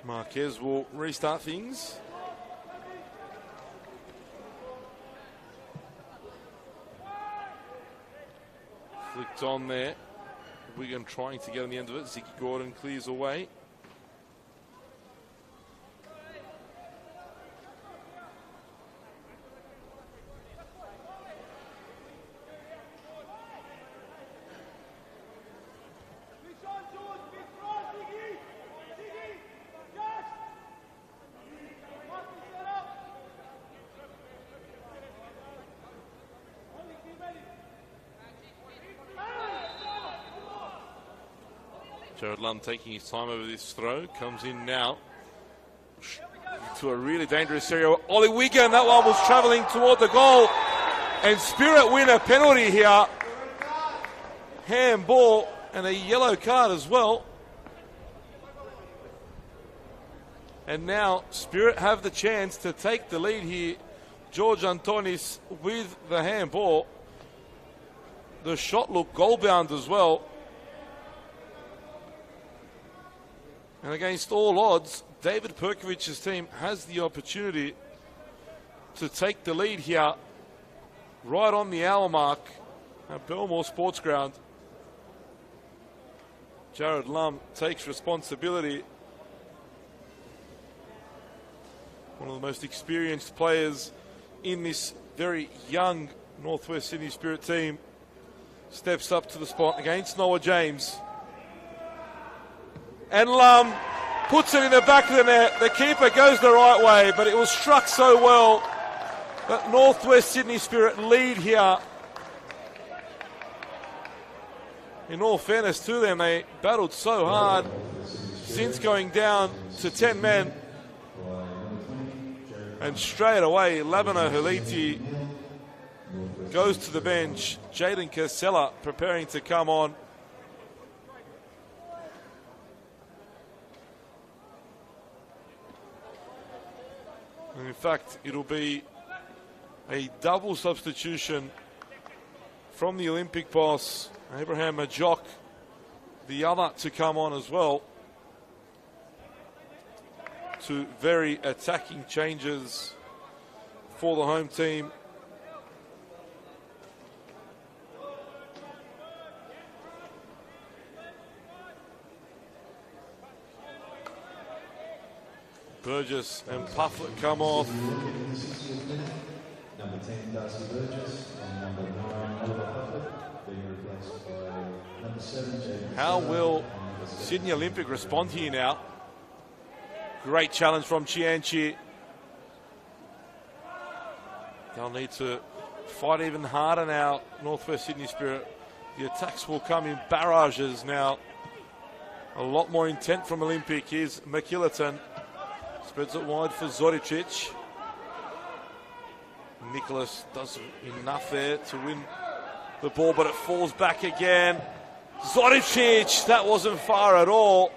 Marquez will restart things. Flicked on there. Wigan trying to get on the end of it. Ziggy Gordon clears away. Jared Lund taking his time over this throw. Comes in now to a really dangerous area. Ollie Wigan, that one was travelling toward the goal. And Spirit win a penalty here. Handball and a yellow card as well. And now Spirit have the chance to take the lead here. George Antonis with the handball. The shot looked goal-bound as well. And against all odds, David Perkovic's team has the opportunity to take the lead here right on the hour mark at Belmore Sports Ground. Jared Lum takes responsibility. One of the most experienced players in this very young Northwest Sydney Spirit team steps up to the spot against Noah James. And Lum puts it in the back of the net. The keeper goes the right way, but it was struck so well that Northwest Sydney Spirit lead here. In all fairness to them, they battled so hard since going down to 10 men. And straight away, Labano Haliti goes to the bench. Jaden Casella preparing to come on. fact, it'll be a double substitution from the Olympic boss, Abraham Majok, the other to come on as well. Two very attacking changes for the home team. Burgess and Pufflet come off. Number 10, Darcy Burgess, and number 9, Oliver Pufflet, being replaced by number 7, James. How will Sydney Olympic respond here now? Great challenge from Chianchi. They'll need to fight even harder now, Northwest Sydney Spirit. The attacks will come in barrages now. A lot more intent from Olympic. Here's McKillerton. Spreads it wide for Zoricic. Nicholas does enough there to win the ball, but it falls back again. Zoricic, that wasn't far at all.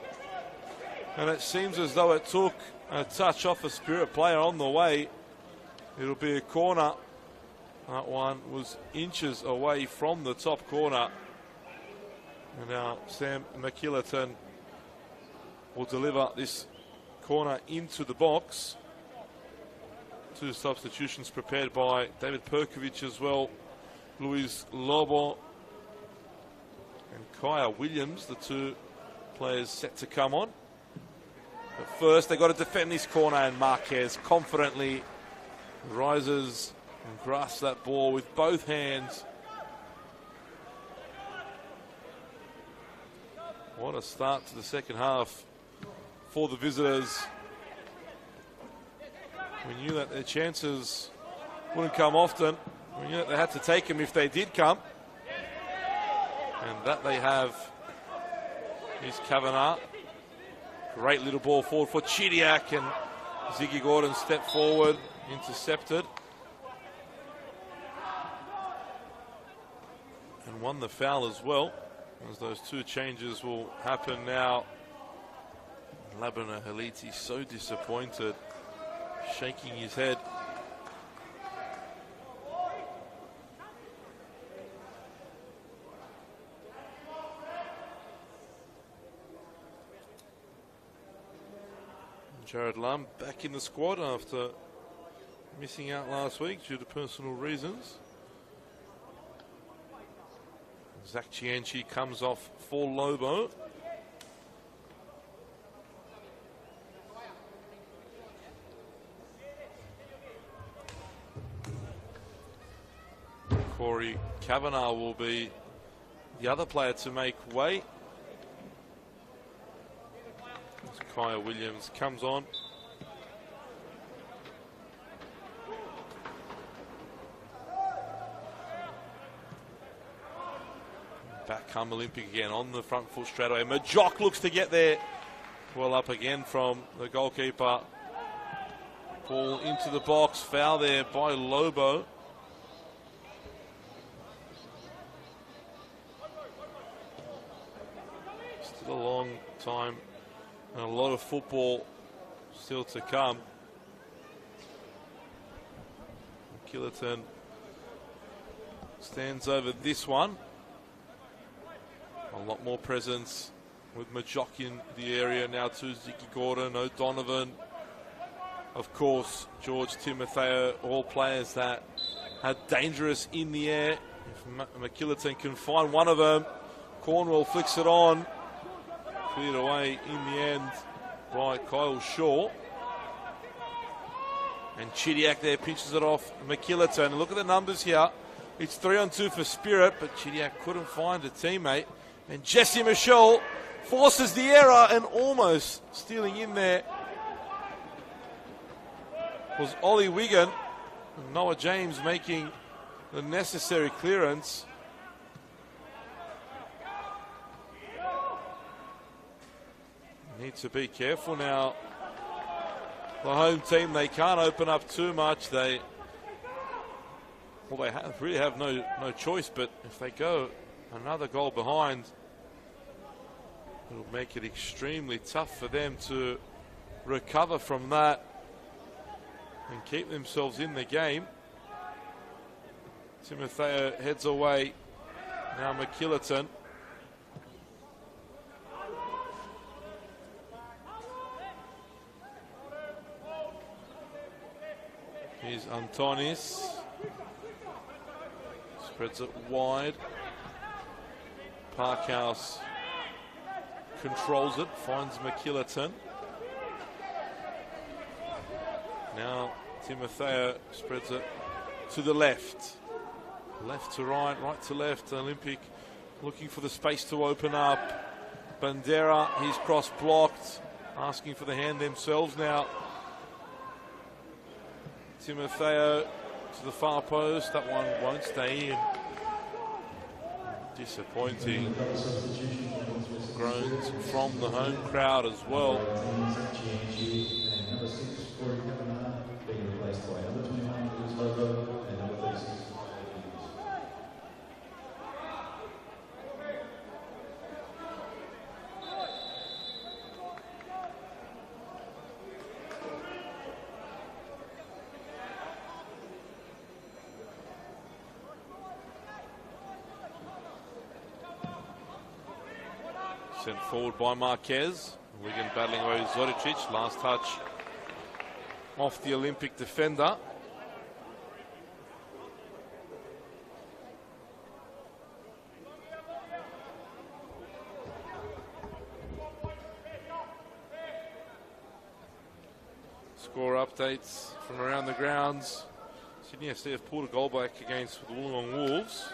And it seems as though it took a touch off a Spirit player on the way. It'll be a corner. That one was inches away from the top corner. And now Sam McKillerton will deliver this corner into the box. Two substitutions prepared by David Perkovic as well. Luis Lobo and Kaya Williams, the two players set to come on. But first, they've got to defend this corner, and Marquez confidently rises and grasps that ball with both hands. What a start to the second half for the visitors. We knew that their chances wouldn't come often. We knew that they had to take them if they did come. And that they have. Here's Kavanagh. Great little ball forward for Chidiac, and Ziggy Gordon stepped forward, intercepted. And won the foul as well, as those two changes will happen now. Labana Haliti so disappointed, shaking his head. Jared Lum back in the squad after missing out last week due to personal reasons. Zach Chianchi comes off for Lobo. Corey Kavanagh will be the other player to make way. As Kaya Williams comes on. Back come Olympic again on the front foot straight away. Majok looks to get there. Well up again from the goalkeeper. Ball into the box. Foul there by Lobo. Still a long time and a lot of football still to come. Killerton stands over this one. A lot more presence with Majok in the area now too. Ziggy Gordon, O'Donovan, of course, George Timotheo, all players that are dangerous in the air. If McKillerton can find one of them, Cornwell flicks it on. Cleared away in the end by Kyle Shaw. And Chidiac there pinches it off McKillerton. Look at the numbers here. It's 3-on-2 for Spirit, but Chidiac couldn't find a teammate. And Jesse Michelle forces the error, and almost stealing in there was Ollie Wigan. And Noah James making the necessary clearance. Need to be careful now. The home team, they can't open up too much. They really have no choice, but if they go another goal behind, it'll make it extremely tough for them to recover from that. and keep themselves in the game. Timotheo heads away. Now McKillerton. Here's Antonis. Spreads it wide. Parkhouse controls it, finds McKillerton. Now Timotheo spreads it to the left. Left to right, right to left. Olympic looking for the space to open up. Bandera, he's cross blocked, asking for the hand themselves now. Timotheo to the far post. That one won't stay in. Disappointing groans from the home crowd as well. Sent forward by Marquez. Wigan battling away with Zodicic. Last touch off the Olympic defender. Score updates from around the grounds. Sydney FC have pulled a goal back against the Wollongong Wolves.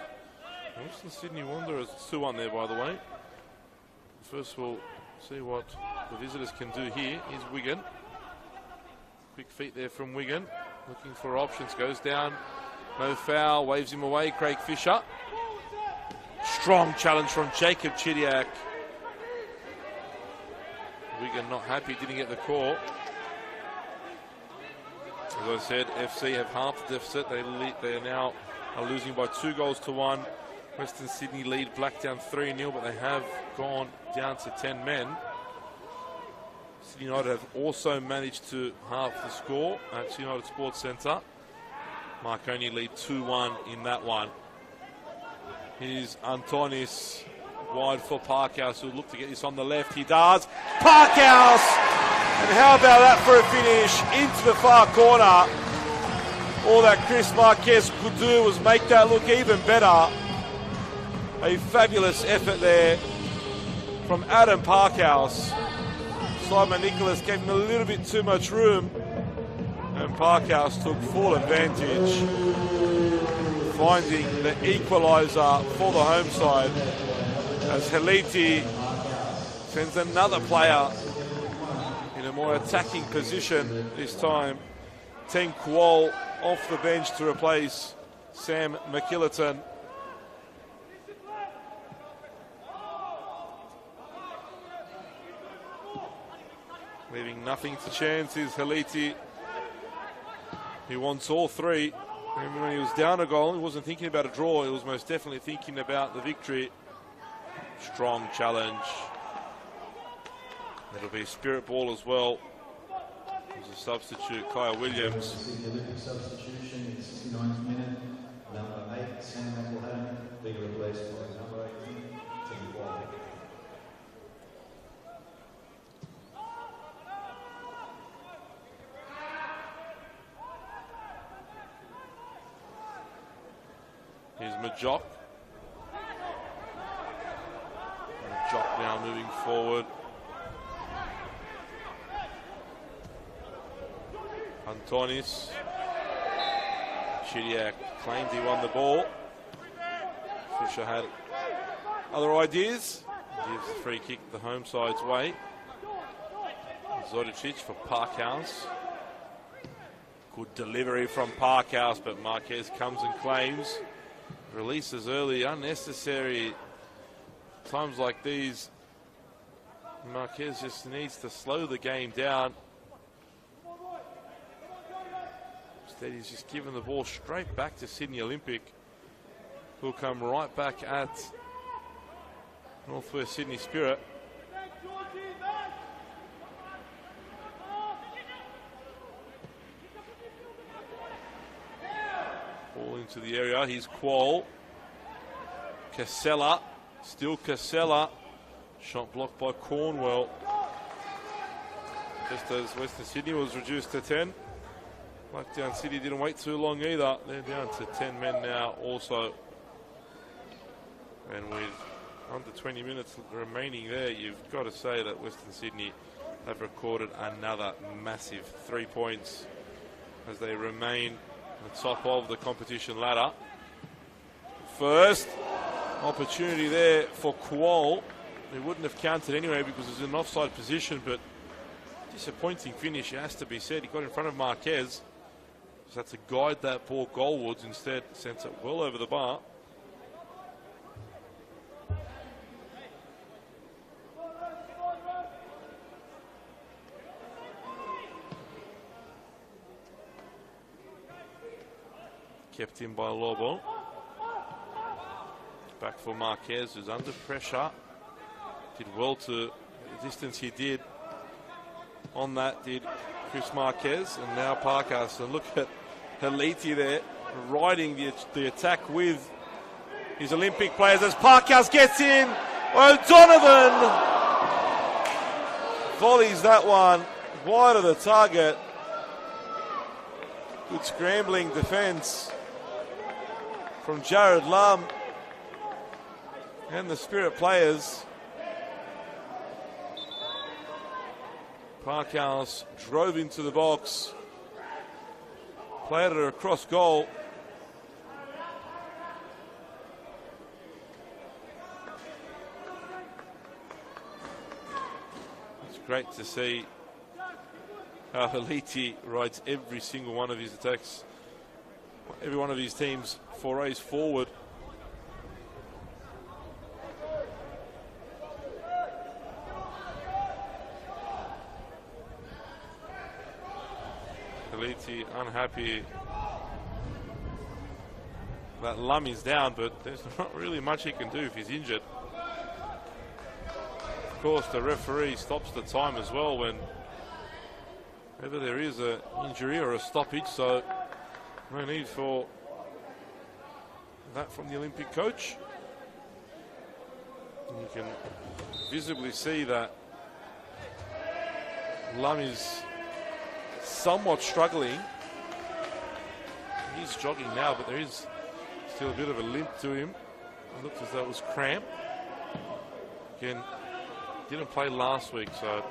Western Sydney Wanderers, it's 2-1 there by the way. First we'll see what the visitors can do here. Here's Wigan. Quick feet there from Wigan. Looking for options. Goes down. No foul. Waves him away. Craig Fisher. Strong challenge from Jacob Chidiak. Wigan not happy. Didn't get the call. As I said, FC have half the deficit. They are now losing by 2-1. Western Sydney lead Blacktown 3-0, but they have gone down to 10 men. Sydney United have also managed to halve the score at United Sports Centre. Marconi lead 2-1 in that one. Here's Antonis wide for Parkhouse, who'll look to get this on the left. He does. Parkhouse! And how about that for a finish into the far corner? All that Chris Marquez could do was make that look even better. A fabulous effort there from Adam Parkhouse. Simon Nicholas gave him a little bit too much room, and Parkhouse took full advantage, finding the equaliser for the home side as Heliti sends another player in a more attacking position this time. Team Kuol off the bench to replace Sam McKillerton. Leaving nothing to chance is Heliti. He wants all three. And when he was down a goal, he wasn't thinking about a draw. He was most definitely thinking about the victory. Strong challenge. It'll be a spirit ball as well. There's a substitute, Kyle Williams. Substitution in 69th minute. Number 8, Sam McElhatton, being replaced by number 18, Tim Wall. Here's Majok. Majok now moving forward. Antonis. Chidiak claimed he won the ball. Fisher had other ideas. Gives the free kick the home side's way. Zodicic for Parkhouse. Good delivery from Parkhouse, but Marquez comes and claims. Releases early, unnecessary. Times like these, Marquez just needs to slow the game down. Instead, he's just given the ball straight back to Sydney Olympic, who'll come right back at Northwest Sydney Spirit. Ball into the area. Here's Qual. Casella. Still Casella. Shot blocked by Cornwell. Just as Western Sydney was reduced to 10. Blackdown City didn't wait too long either. They're down to 10 men now also. And with under 20 minutes remaining there, you've got to say that Western Sydney have recorded another massive 3 points as they remain at the top of the competition ladder. First opportunity there for Qual. They wouldn't have counted anyway because it was an offside position, but disappointing finish, it has to be said. He got in front of Marquez. Just had to guide that ball goalwards. Instead, sent it well over the bar. Kept in by Lobo. Back for Marquez, who's under pressure. Did well to the distance he did. On that did Chris Marquez, and now Parkas. And look at Haliti there, riding the attack with his Olympic players as Parkas gets in. O'Donovan volleys that one wide of the target. Good scrambling defence from Jared Lum and the Spirit players. Parkhouse drove into the box, played it across goal. It's great to see how Haliti rides every single one of his attacks, every one of his teams forays forward. Haliti unhappy that Lum is down, but there's not really much he can do if he's injured. Of course, the referee stops the time as well whenever there is an injury or a stoppage, so no need for that from the Olympic coach. And you can visibly see that Lum is somewhat struggling. He's jogging now, but there is still a bit of a limp to him. It looks as though it was cramp. Again, didn't play last week, so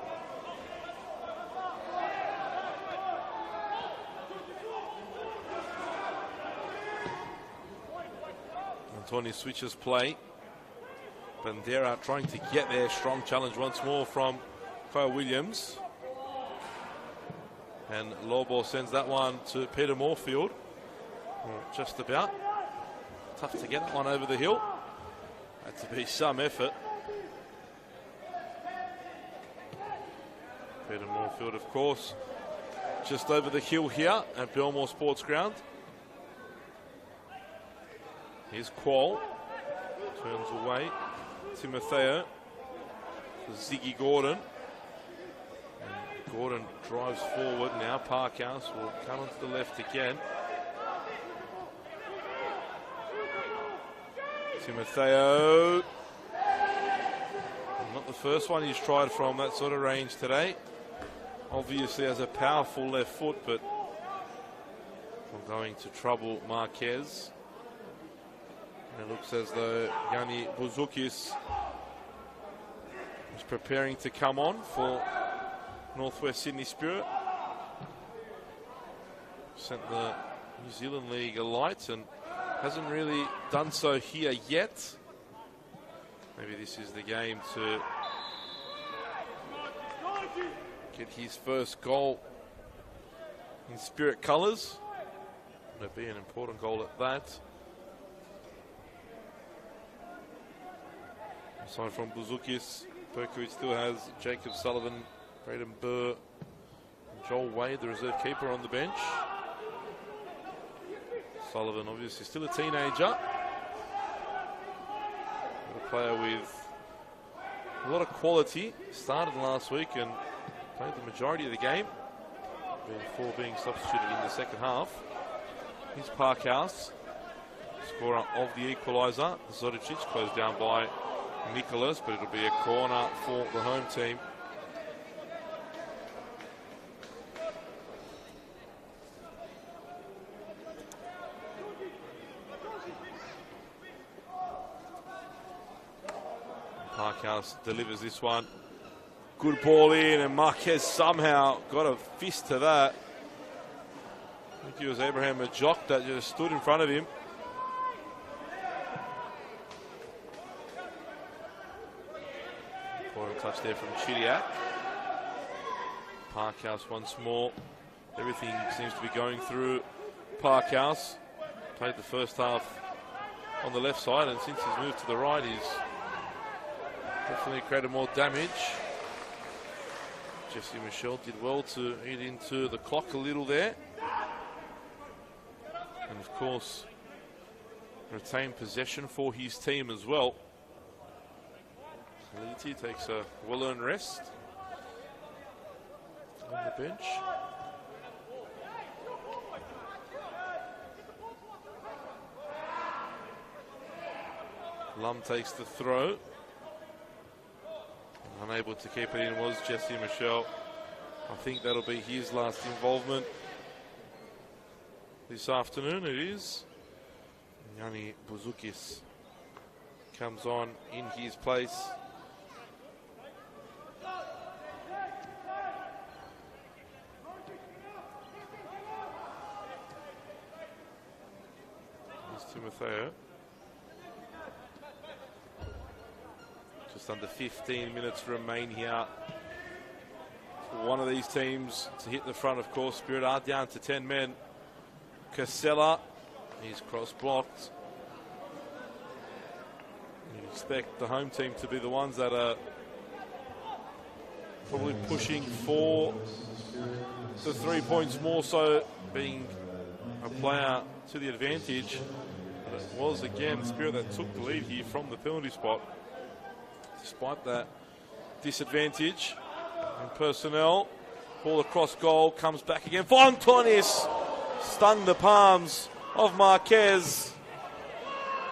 Antoni switches play. Bandera trying to get there. Strong challenge once more from Kyle Williams. And Lobo sends that one to Peter Moorfield. Well, just about. Tough to get that one over the hill. Had to be some effort. Peter Moorfield, of course, just over the hill here at Belmore Sports Ground. Here's Qual. Turns away. Timotheo. Ziggy Gordon. And Gordon drives forward. Now Parkhouse will come onto the left again. Timotheo. Not the first one he's tried from that sort of range today. Obviously has a powerful left foot, but we're going to trouble Marquez. And it looks as though Yanni Bouzoukas is preparing to come on for Northwest Sydney Spirit. Sent the New Zealand League a light and hasn't really done so here yet. Maybe this is the game to get his first goal in Spirit colours. It'll be an important goal at that. Aside from Bouzoukas, Perkovic still has Jacob Sullivan, Braden Burr, and Joel Wade, the reserve keeper, on the bench. Sullivan obviously still a teenager. A player with a lot of quality. Started last week and played the majority of the game before being substituted in the second half. Here's Parkhouse. Scorer of the equaliser, Zodicic, closed down by Nicholas, but it'll be a corner for the home team. Parkhouse delivers this one. Good ball in, and Marquez somehow got a fist to that. I think it was Abraham Majok that just stood in front of him. Important touch there from Chidiac. Parkhouse once more. Everything seems to be going through Parkhouse. Played the first half on the left side, and since he's moved to the right, he's definitely created more damage. Jesse Michel did well to eat into the clock a little there. And of course, retain possession for his team as well. Leety takes a well-earned rest on the bench. Lum takes the throw. Unable to keep it in was Jesse Michel. I think that'll be his last involvement this afternoon. It is. Yanni Bouzoukas comes on in his place. Here's Timotheo. Just under 15 minutes remain here for one of these teams to hit the front. Of course, Spirit are down to 10 men. Casella, he's cross-blocked. You'd expect the home team to be the ones that are probably pushing for the 3 points, more so being a player to the advantage. But it was, again, Spirit that took the lead here from the penalty spot. Despite that disadvantage in personnel, ball across goal, comes back again for Antonis. Stung the palms of Marquez.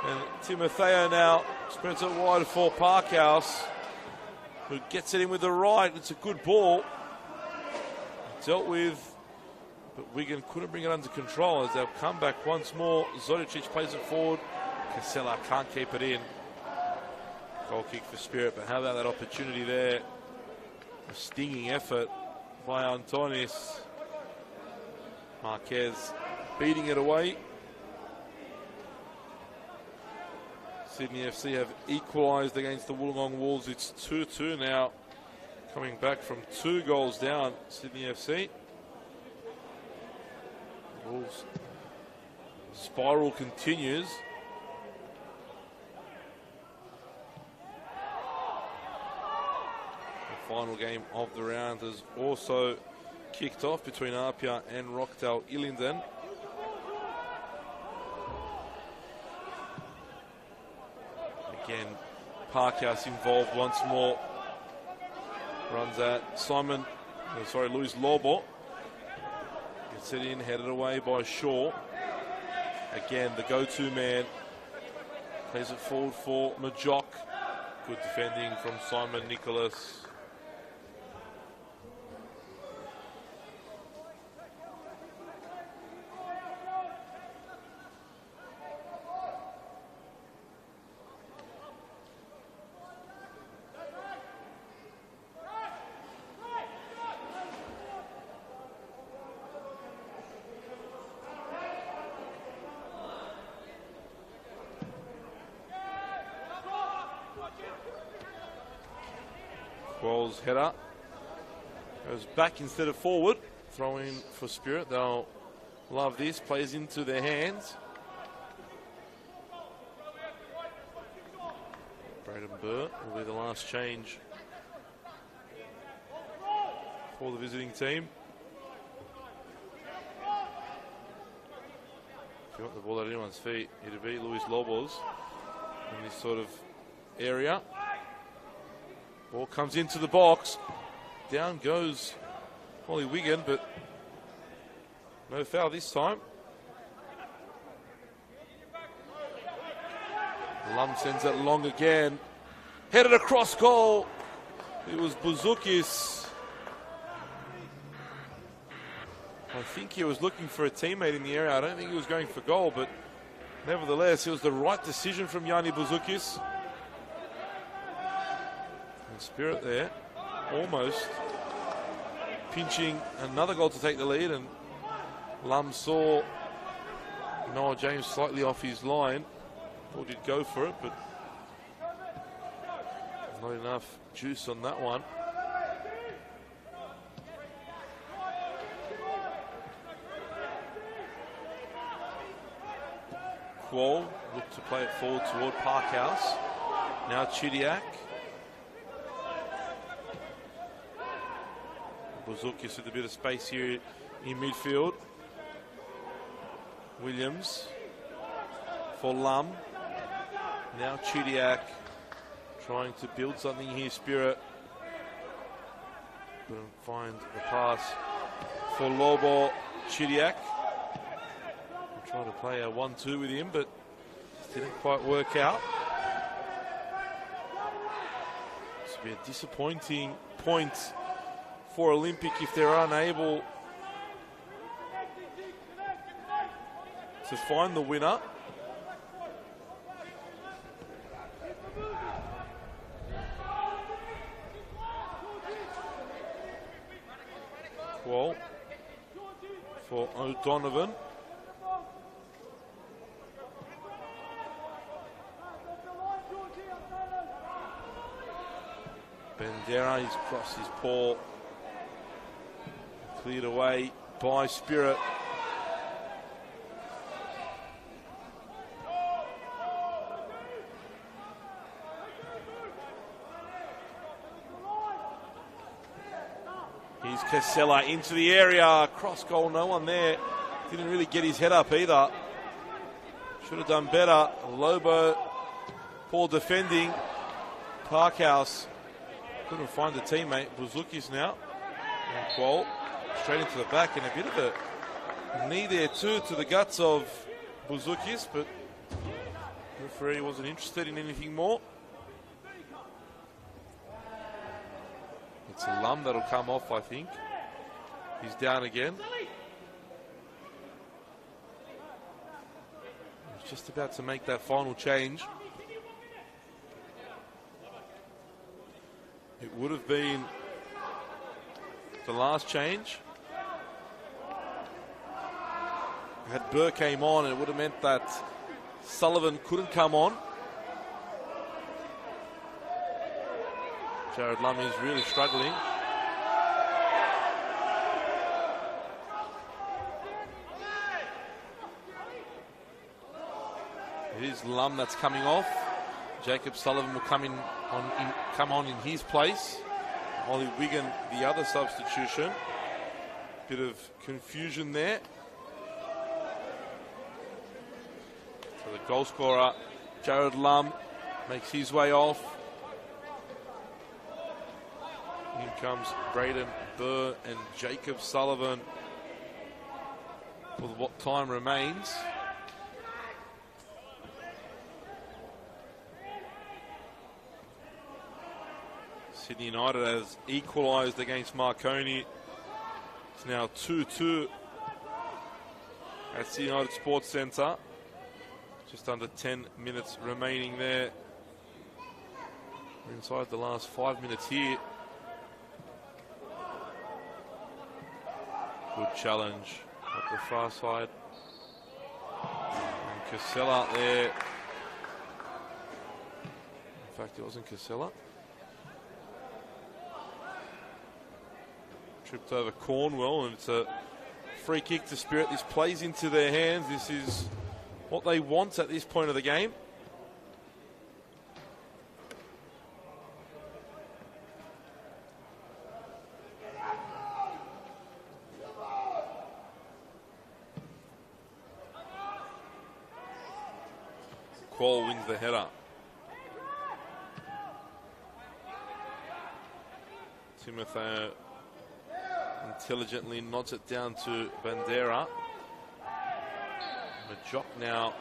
And Timotheo now spreads it wide for Parkhouse, who gets it in with the right. It's a good ball. Dealt with, but Wigan couldn't bring it under control as they'll come back once more. Zodicic plays it forward. Casella can't keep it in. Goal kick for Spirit, but how about that opportunity there? A stinging effort by Antonis. Marquez beating it away. Sydney FC have equalised against the Wollongong Wolves. It's 2-2 now. Coming back from 2 goals down, Sydney FC. Wolves spiral continues. Final game of the round has also kicked off between Apia and Rockdale Illingdon. Again, Parkhouse involved once more. Runs at Luis Lobo. Gets it in, headed away by Shaw. Again, the go-to man. Plays it forward for Majok. Good defending from Simon Nicholas. Qualls header goes back instead of forward. Throw in for Spirit. They'll love this. Plays into their hands. Braden Burr will be the last change for the visiting team. If you want the ball at anyone's feet, it'll be Luis Lobos in this sort of area. Ball comes into the box. Down goes Holly Wigan, but no foul this time. Lum sends it long again. Headed across goal. It was Buzukis. I think he was looking for a teammate in the area. I don't think he was going for goal, but nevertheless, it was the right decision from Yanni Buzukis. And Spirit there, almost pinching another goal to take the lead, and Lum saw Noah James slightly off his line. Thought he'd go for it, but not enough juice on that one. Quol looked to play it forward toward Parkhouse. Now Chidiac. Buzukis with a bit of space here in midfield. Williams for Lum. Now Chidiac trying to build something here, Spirit. Couldn't find the pass for Lobo. Chidiac. Trying to play a 1-2 with him, but didn't quite work out. This will be a disappointing point for Olympic if they're unable to find the winner. Well, for O'Donovan. Bandera, he's crossed his paw. Cleared away by Spirit. Here's Casella into the area. Cross goal, no one there. Didn't really get his head up either. Should have done better. Lobo, poor defending. Parkhouse couldn't find a teammate. Buzukis now. And Quol straight into the back, and a bit of a knee there too to the guts of Buzukis, but the referee wasn't interested in anything more. It's a Lum that'll come off, I think. He's down again. He's just about to make that final change. It would have been the last change. Had Burr came on, it would have meant that Sullivan couldn't come on. Jared Lum is really struggling. It is Lum that's coming off. Jacob Sullivan will come on in his place. Ollie Wigan, the other substitution. Bit of confusion there. So the goal scorer, Jared Lum, makes his way off. In comes Braden Burr and Jacob Sullivan with what time remains. Sydney United has equalised against Marconi. It's now 2-2 at Sydney United Sports Centre. Just under 10 minutes remaining there. We're inside the last 5 minutes here. Good challenge at the far side. And Casella there. In fact, it wasn't Casella. Tripped over Cornwell, and it's a free kick to Spirit. This plays into their hands. This is what they want at this point of the game. Quol wins the header. Timotheo intelligently nods it down to Bandera. Majok now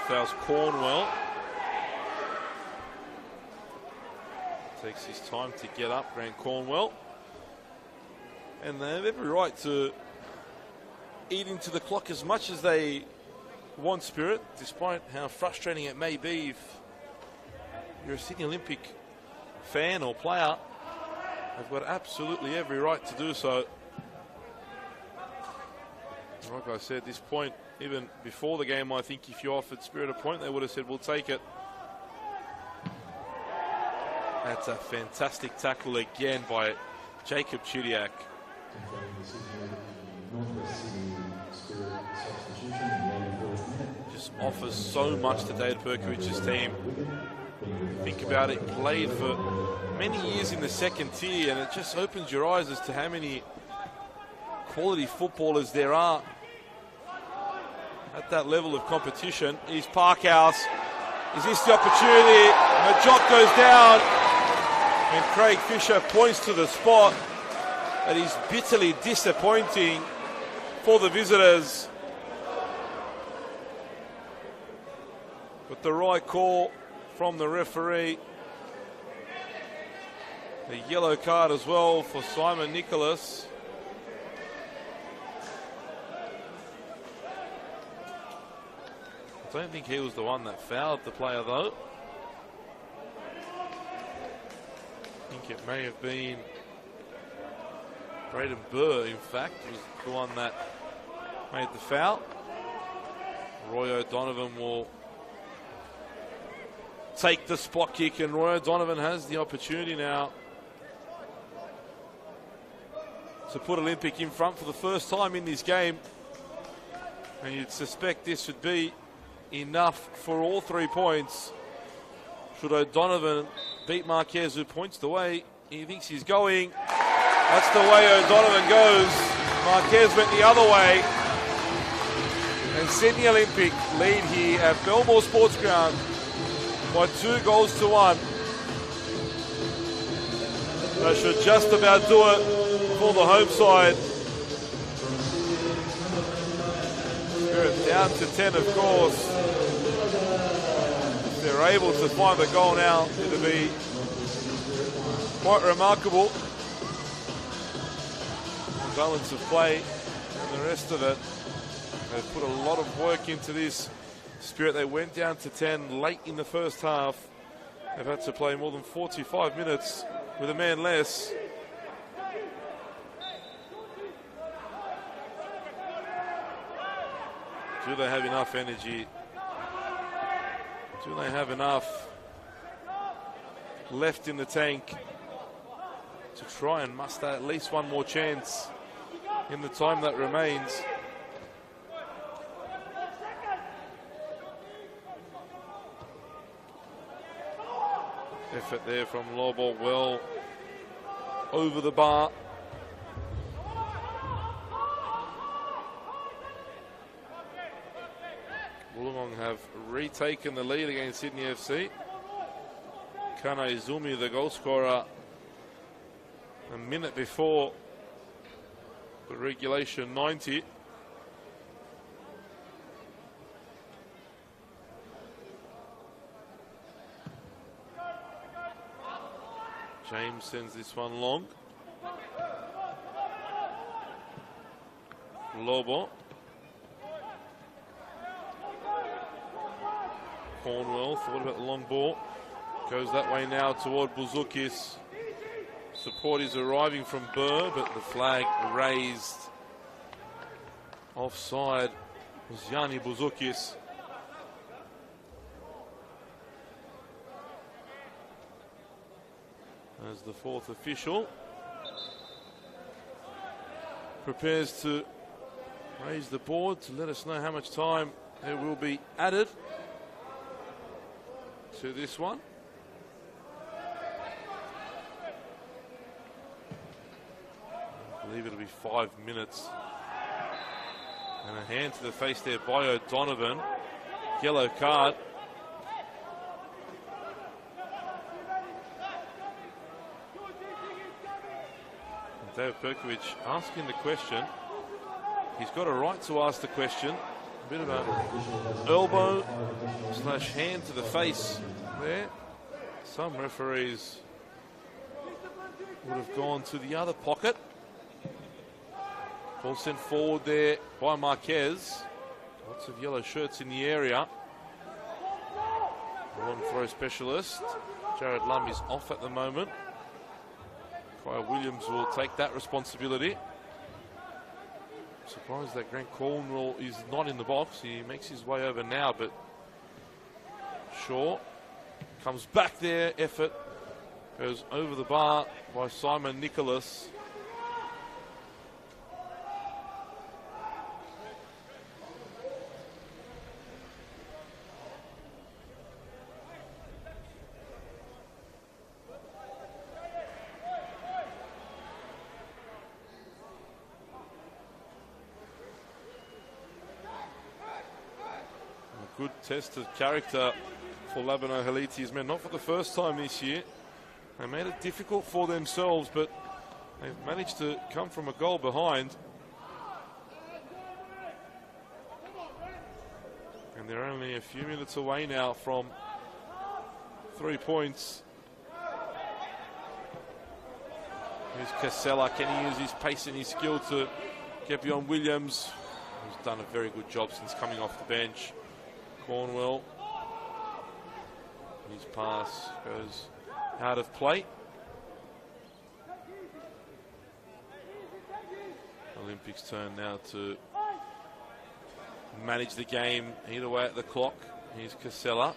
Fouls Cornwell. Takes his time to get up, Grant Cornwell. And they have every right to eat into the clock as much as they want, Spirit, despite how frustrating it may be if you're a Sydney Olympic fan or player. They've got absolutely every right to do so. Like I said, this point, even before the game, I think if you offered Spirit a point, they would have said, we'll take it. That's a fantastic tackle again by Jacob Chudiak. Just offers so much to David Perkovic's team. Think about it, played for many years in the second tier, and it just opens your eyes as to how many quality footballers there are at that level of competition. Here's Parkhouse. Is this the opportunity? Majok goes down, and Craig Fisher points to the spot. That is bitterly disappointing for the visitors. But the right call from the referee. The yellow card as well for Simon Nicholas. I don't think he was the one that fouled the player though. I think it may have been Braden Burr, in fact, was the one that made the foul. Roy O'Donovan will take the spot kick, and Roy O'Donovan has the opportunity now to put Olympic in front for the first time in this game. And you'd suspect this would be enough for all 3 points. Should O'Donovan beat Marquez, who points the way he thinks he's going. That's the way O'Donovan goes. Marquez went the other way. And Sydney Olympic lead here at Belmore Sports Ground by 2-1. They should just about do it for the home side. Spirit down to 10, of course. If they're able to find the goal now, it'll be quite remarkable. The balance of play and the rest of it. They've put a lot of work into this. Spirit, they went down to 10 late in the first half. They've had to play more than 45 minutes with a man less. Do they have enough energy? Do they have enough left in the tank to try and muster at least one more chance in the time that remains? Effort there from Lobo, well over the bar. Wollongong have retaken the lead against Sydney FC. Kana Izumi, the goal scorer, a minute before the regulation 90. James sends this one long. Lobo. Cornwell thought about the long ball. Goes that way now toward Buzukis. Support is arriving from Burr, but the flag raised. Offside was Yanni Buzukis. As the fourth official prepares to raise the board to let us know how much time there will be added to this one. I believe it'll be 5 minutes. And a hand to the face there by O'Donovan. Yellow card. David Perkovic asking the question. He's got a right to ask the question. bit of an elbow / hand to the face there. Some referees would have gone to the other pocket. Ball sent forward there by Marquez. Lots of yellow shirts in the area. Long throw specialist. Jared Lum is off at the moment. Kyle Williams will take that responsibility. Surprised that Grant Cornwell is not in the box. He makes his way over now, but Shaw comes back there. Effort goes over the bar by Simon Nicholas. Good test of character for Labano Haliti's men, not for the first time this year. They made it difficult for themselves, but they've managed to come from a goal behind. And they're only a few minutes away now from 3 points. Here's Casella. Can he use his pace and his skill to get beyond Williams, who's done a very good job since coming off the bench? Cornwell. His pass goes out of play. Olympics' turn now to manage the game, eat away at the clock. Here's Casella.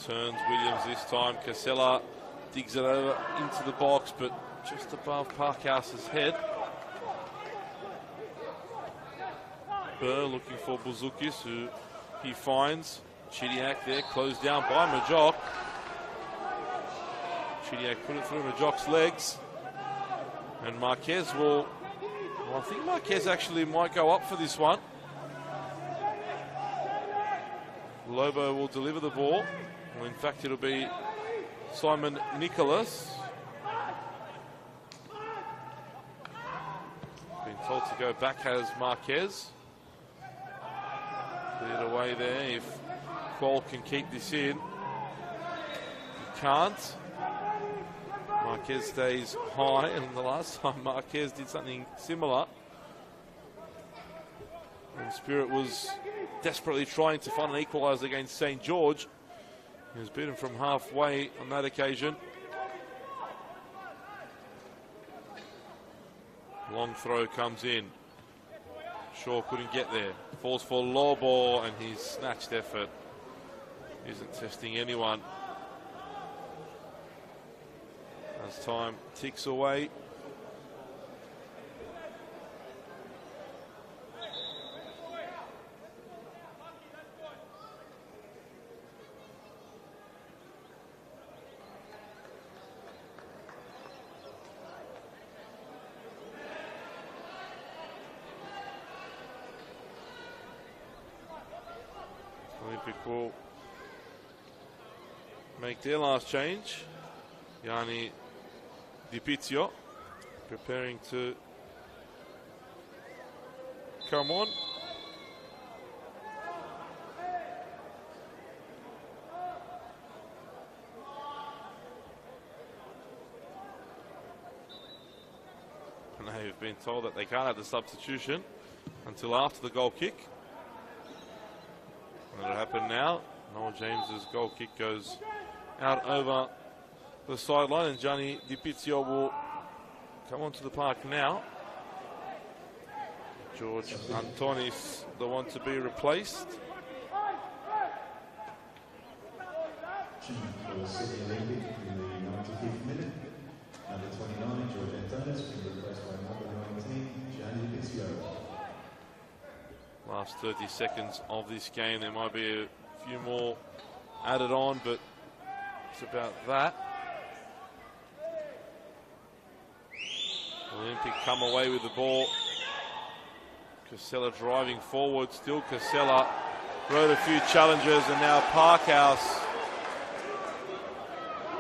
Turns Williams this time. Casella digs it over into the box, but just above Parkhouse's head. Burr looking for Bouzoukas, who he finds. Chidiac there, closed down by Majok. Chidiac put it through Majok's legs. And Marquez will... Well, I think Marquez actually might go up for this one. Lobo will deliver the ball. Well, in fact, it'll be Simon Nicholas. Been told to go back as Marquez. Cleared away there. If Qual can keep this in, he can't. Marquez stays high, and the last time Marquez did something similar, and Spirit was desperately trying to find an equaliser against St. George. He was beaten from halfway on that occasion. Long throw comes in. Shaw couldn't get there. Falls for Lobo, and his snatched effort isn't testing anyone. As time ticks away. Olympic will make their last change. Yanni Di preparing to come on. And they've been told that they can't have the substitution until after the goal kick. And it'll happen now. Noel James's goal kick goes out over the sideline, and Gianni Di Pizio will come onto the park now. George Antonis, the one to be replaced. For the Sydney Olympic in the 95th minute, number 29, George Antonis, being replaced by number 19, Gianni Di Pizio. Last 30 seconds of this game. There might be a few more added on, but it's about that. Olympic come away with the ball. Casella driving forward. Still Casella. Rode a few challenges, and now Parkhouse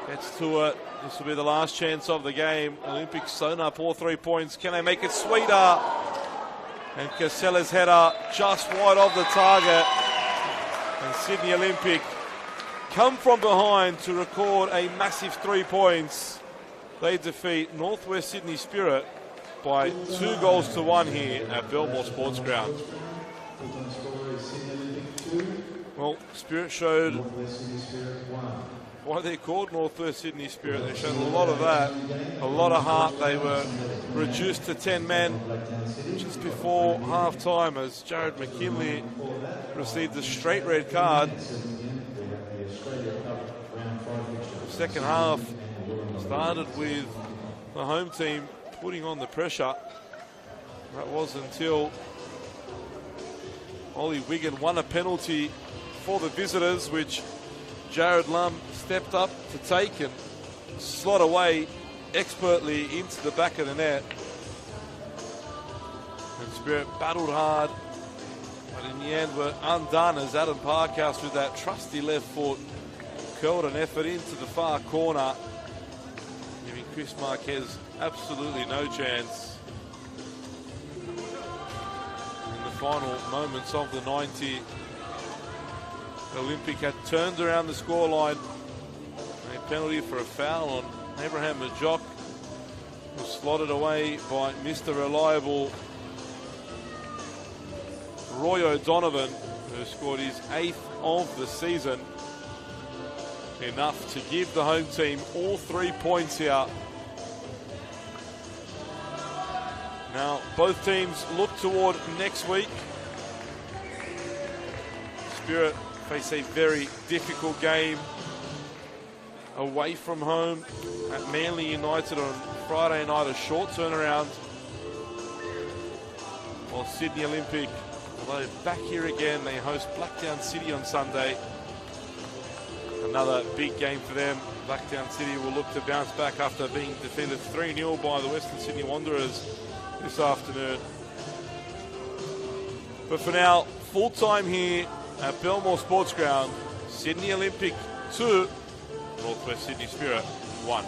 gets to it. This will be the last chance of the game. Olympic sewn up all 3 points. Can they make it sweeter? And Casella's header just wide of the target. And Sydney Olympic come from behind to record a massive 3 points. They defeat Northwest Sydney Spirit by 2-1 here at Belmore Sports Ground. Well, Spirit showed why they're called Northwest Sydney Spirit. They showed a lot of that, a lot of heart. They were reduced to 10 men just before half-time as Jared McKinley received a straight red card. The second half started with the home team putting on the pressure. That was until Ollie Wigan won a penalty for the visitors, which Jared Lum stepped up to take and slot away expertly into the back of the net. And Spirit battled hard, but in the end were undone as Adam Parkhouse with that trusty left foot curled an effort into the far corner, giving Chris Marquez absolutely no chance. In the final moments of the 90, Olympic had turned around the scoreline. A penalty for a foul on Abraham Majok was slotted away by Mr. Reliable Roy O'Donovan, who scored his 8th of the season. Enough to give the home team all 3 points here. Now, both teams look toward next week. Spirit face a very difficult game away from home at Manly United on Friday night, a short turnaround. While Sydney Olympic, although back here again, they host Blacktown City on Sunday. Another big game for them. Blacktown City will look to bounce back after being defeated 3-0 by the Western Sydney Wanderers this afternoon. But for now, full time here at Belmore Sports Ground. Sydney Olympic 2, Northwest Sydney Spirit 1.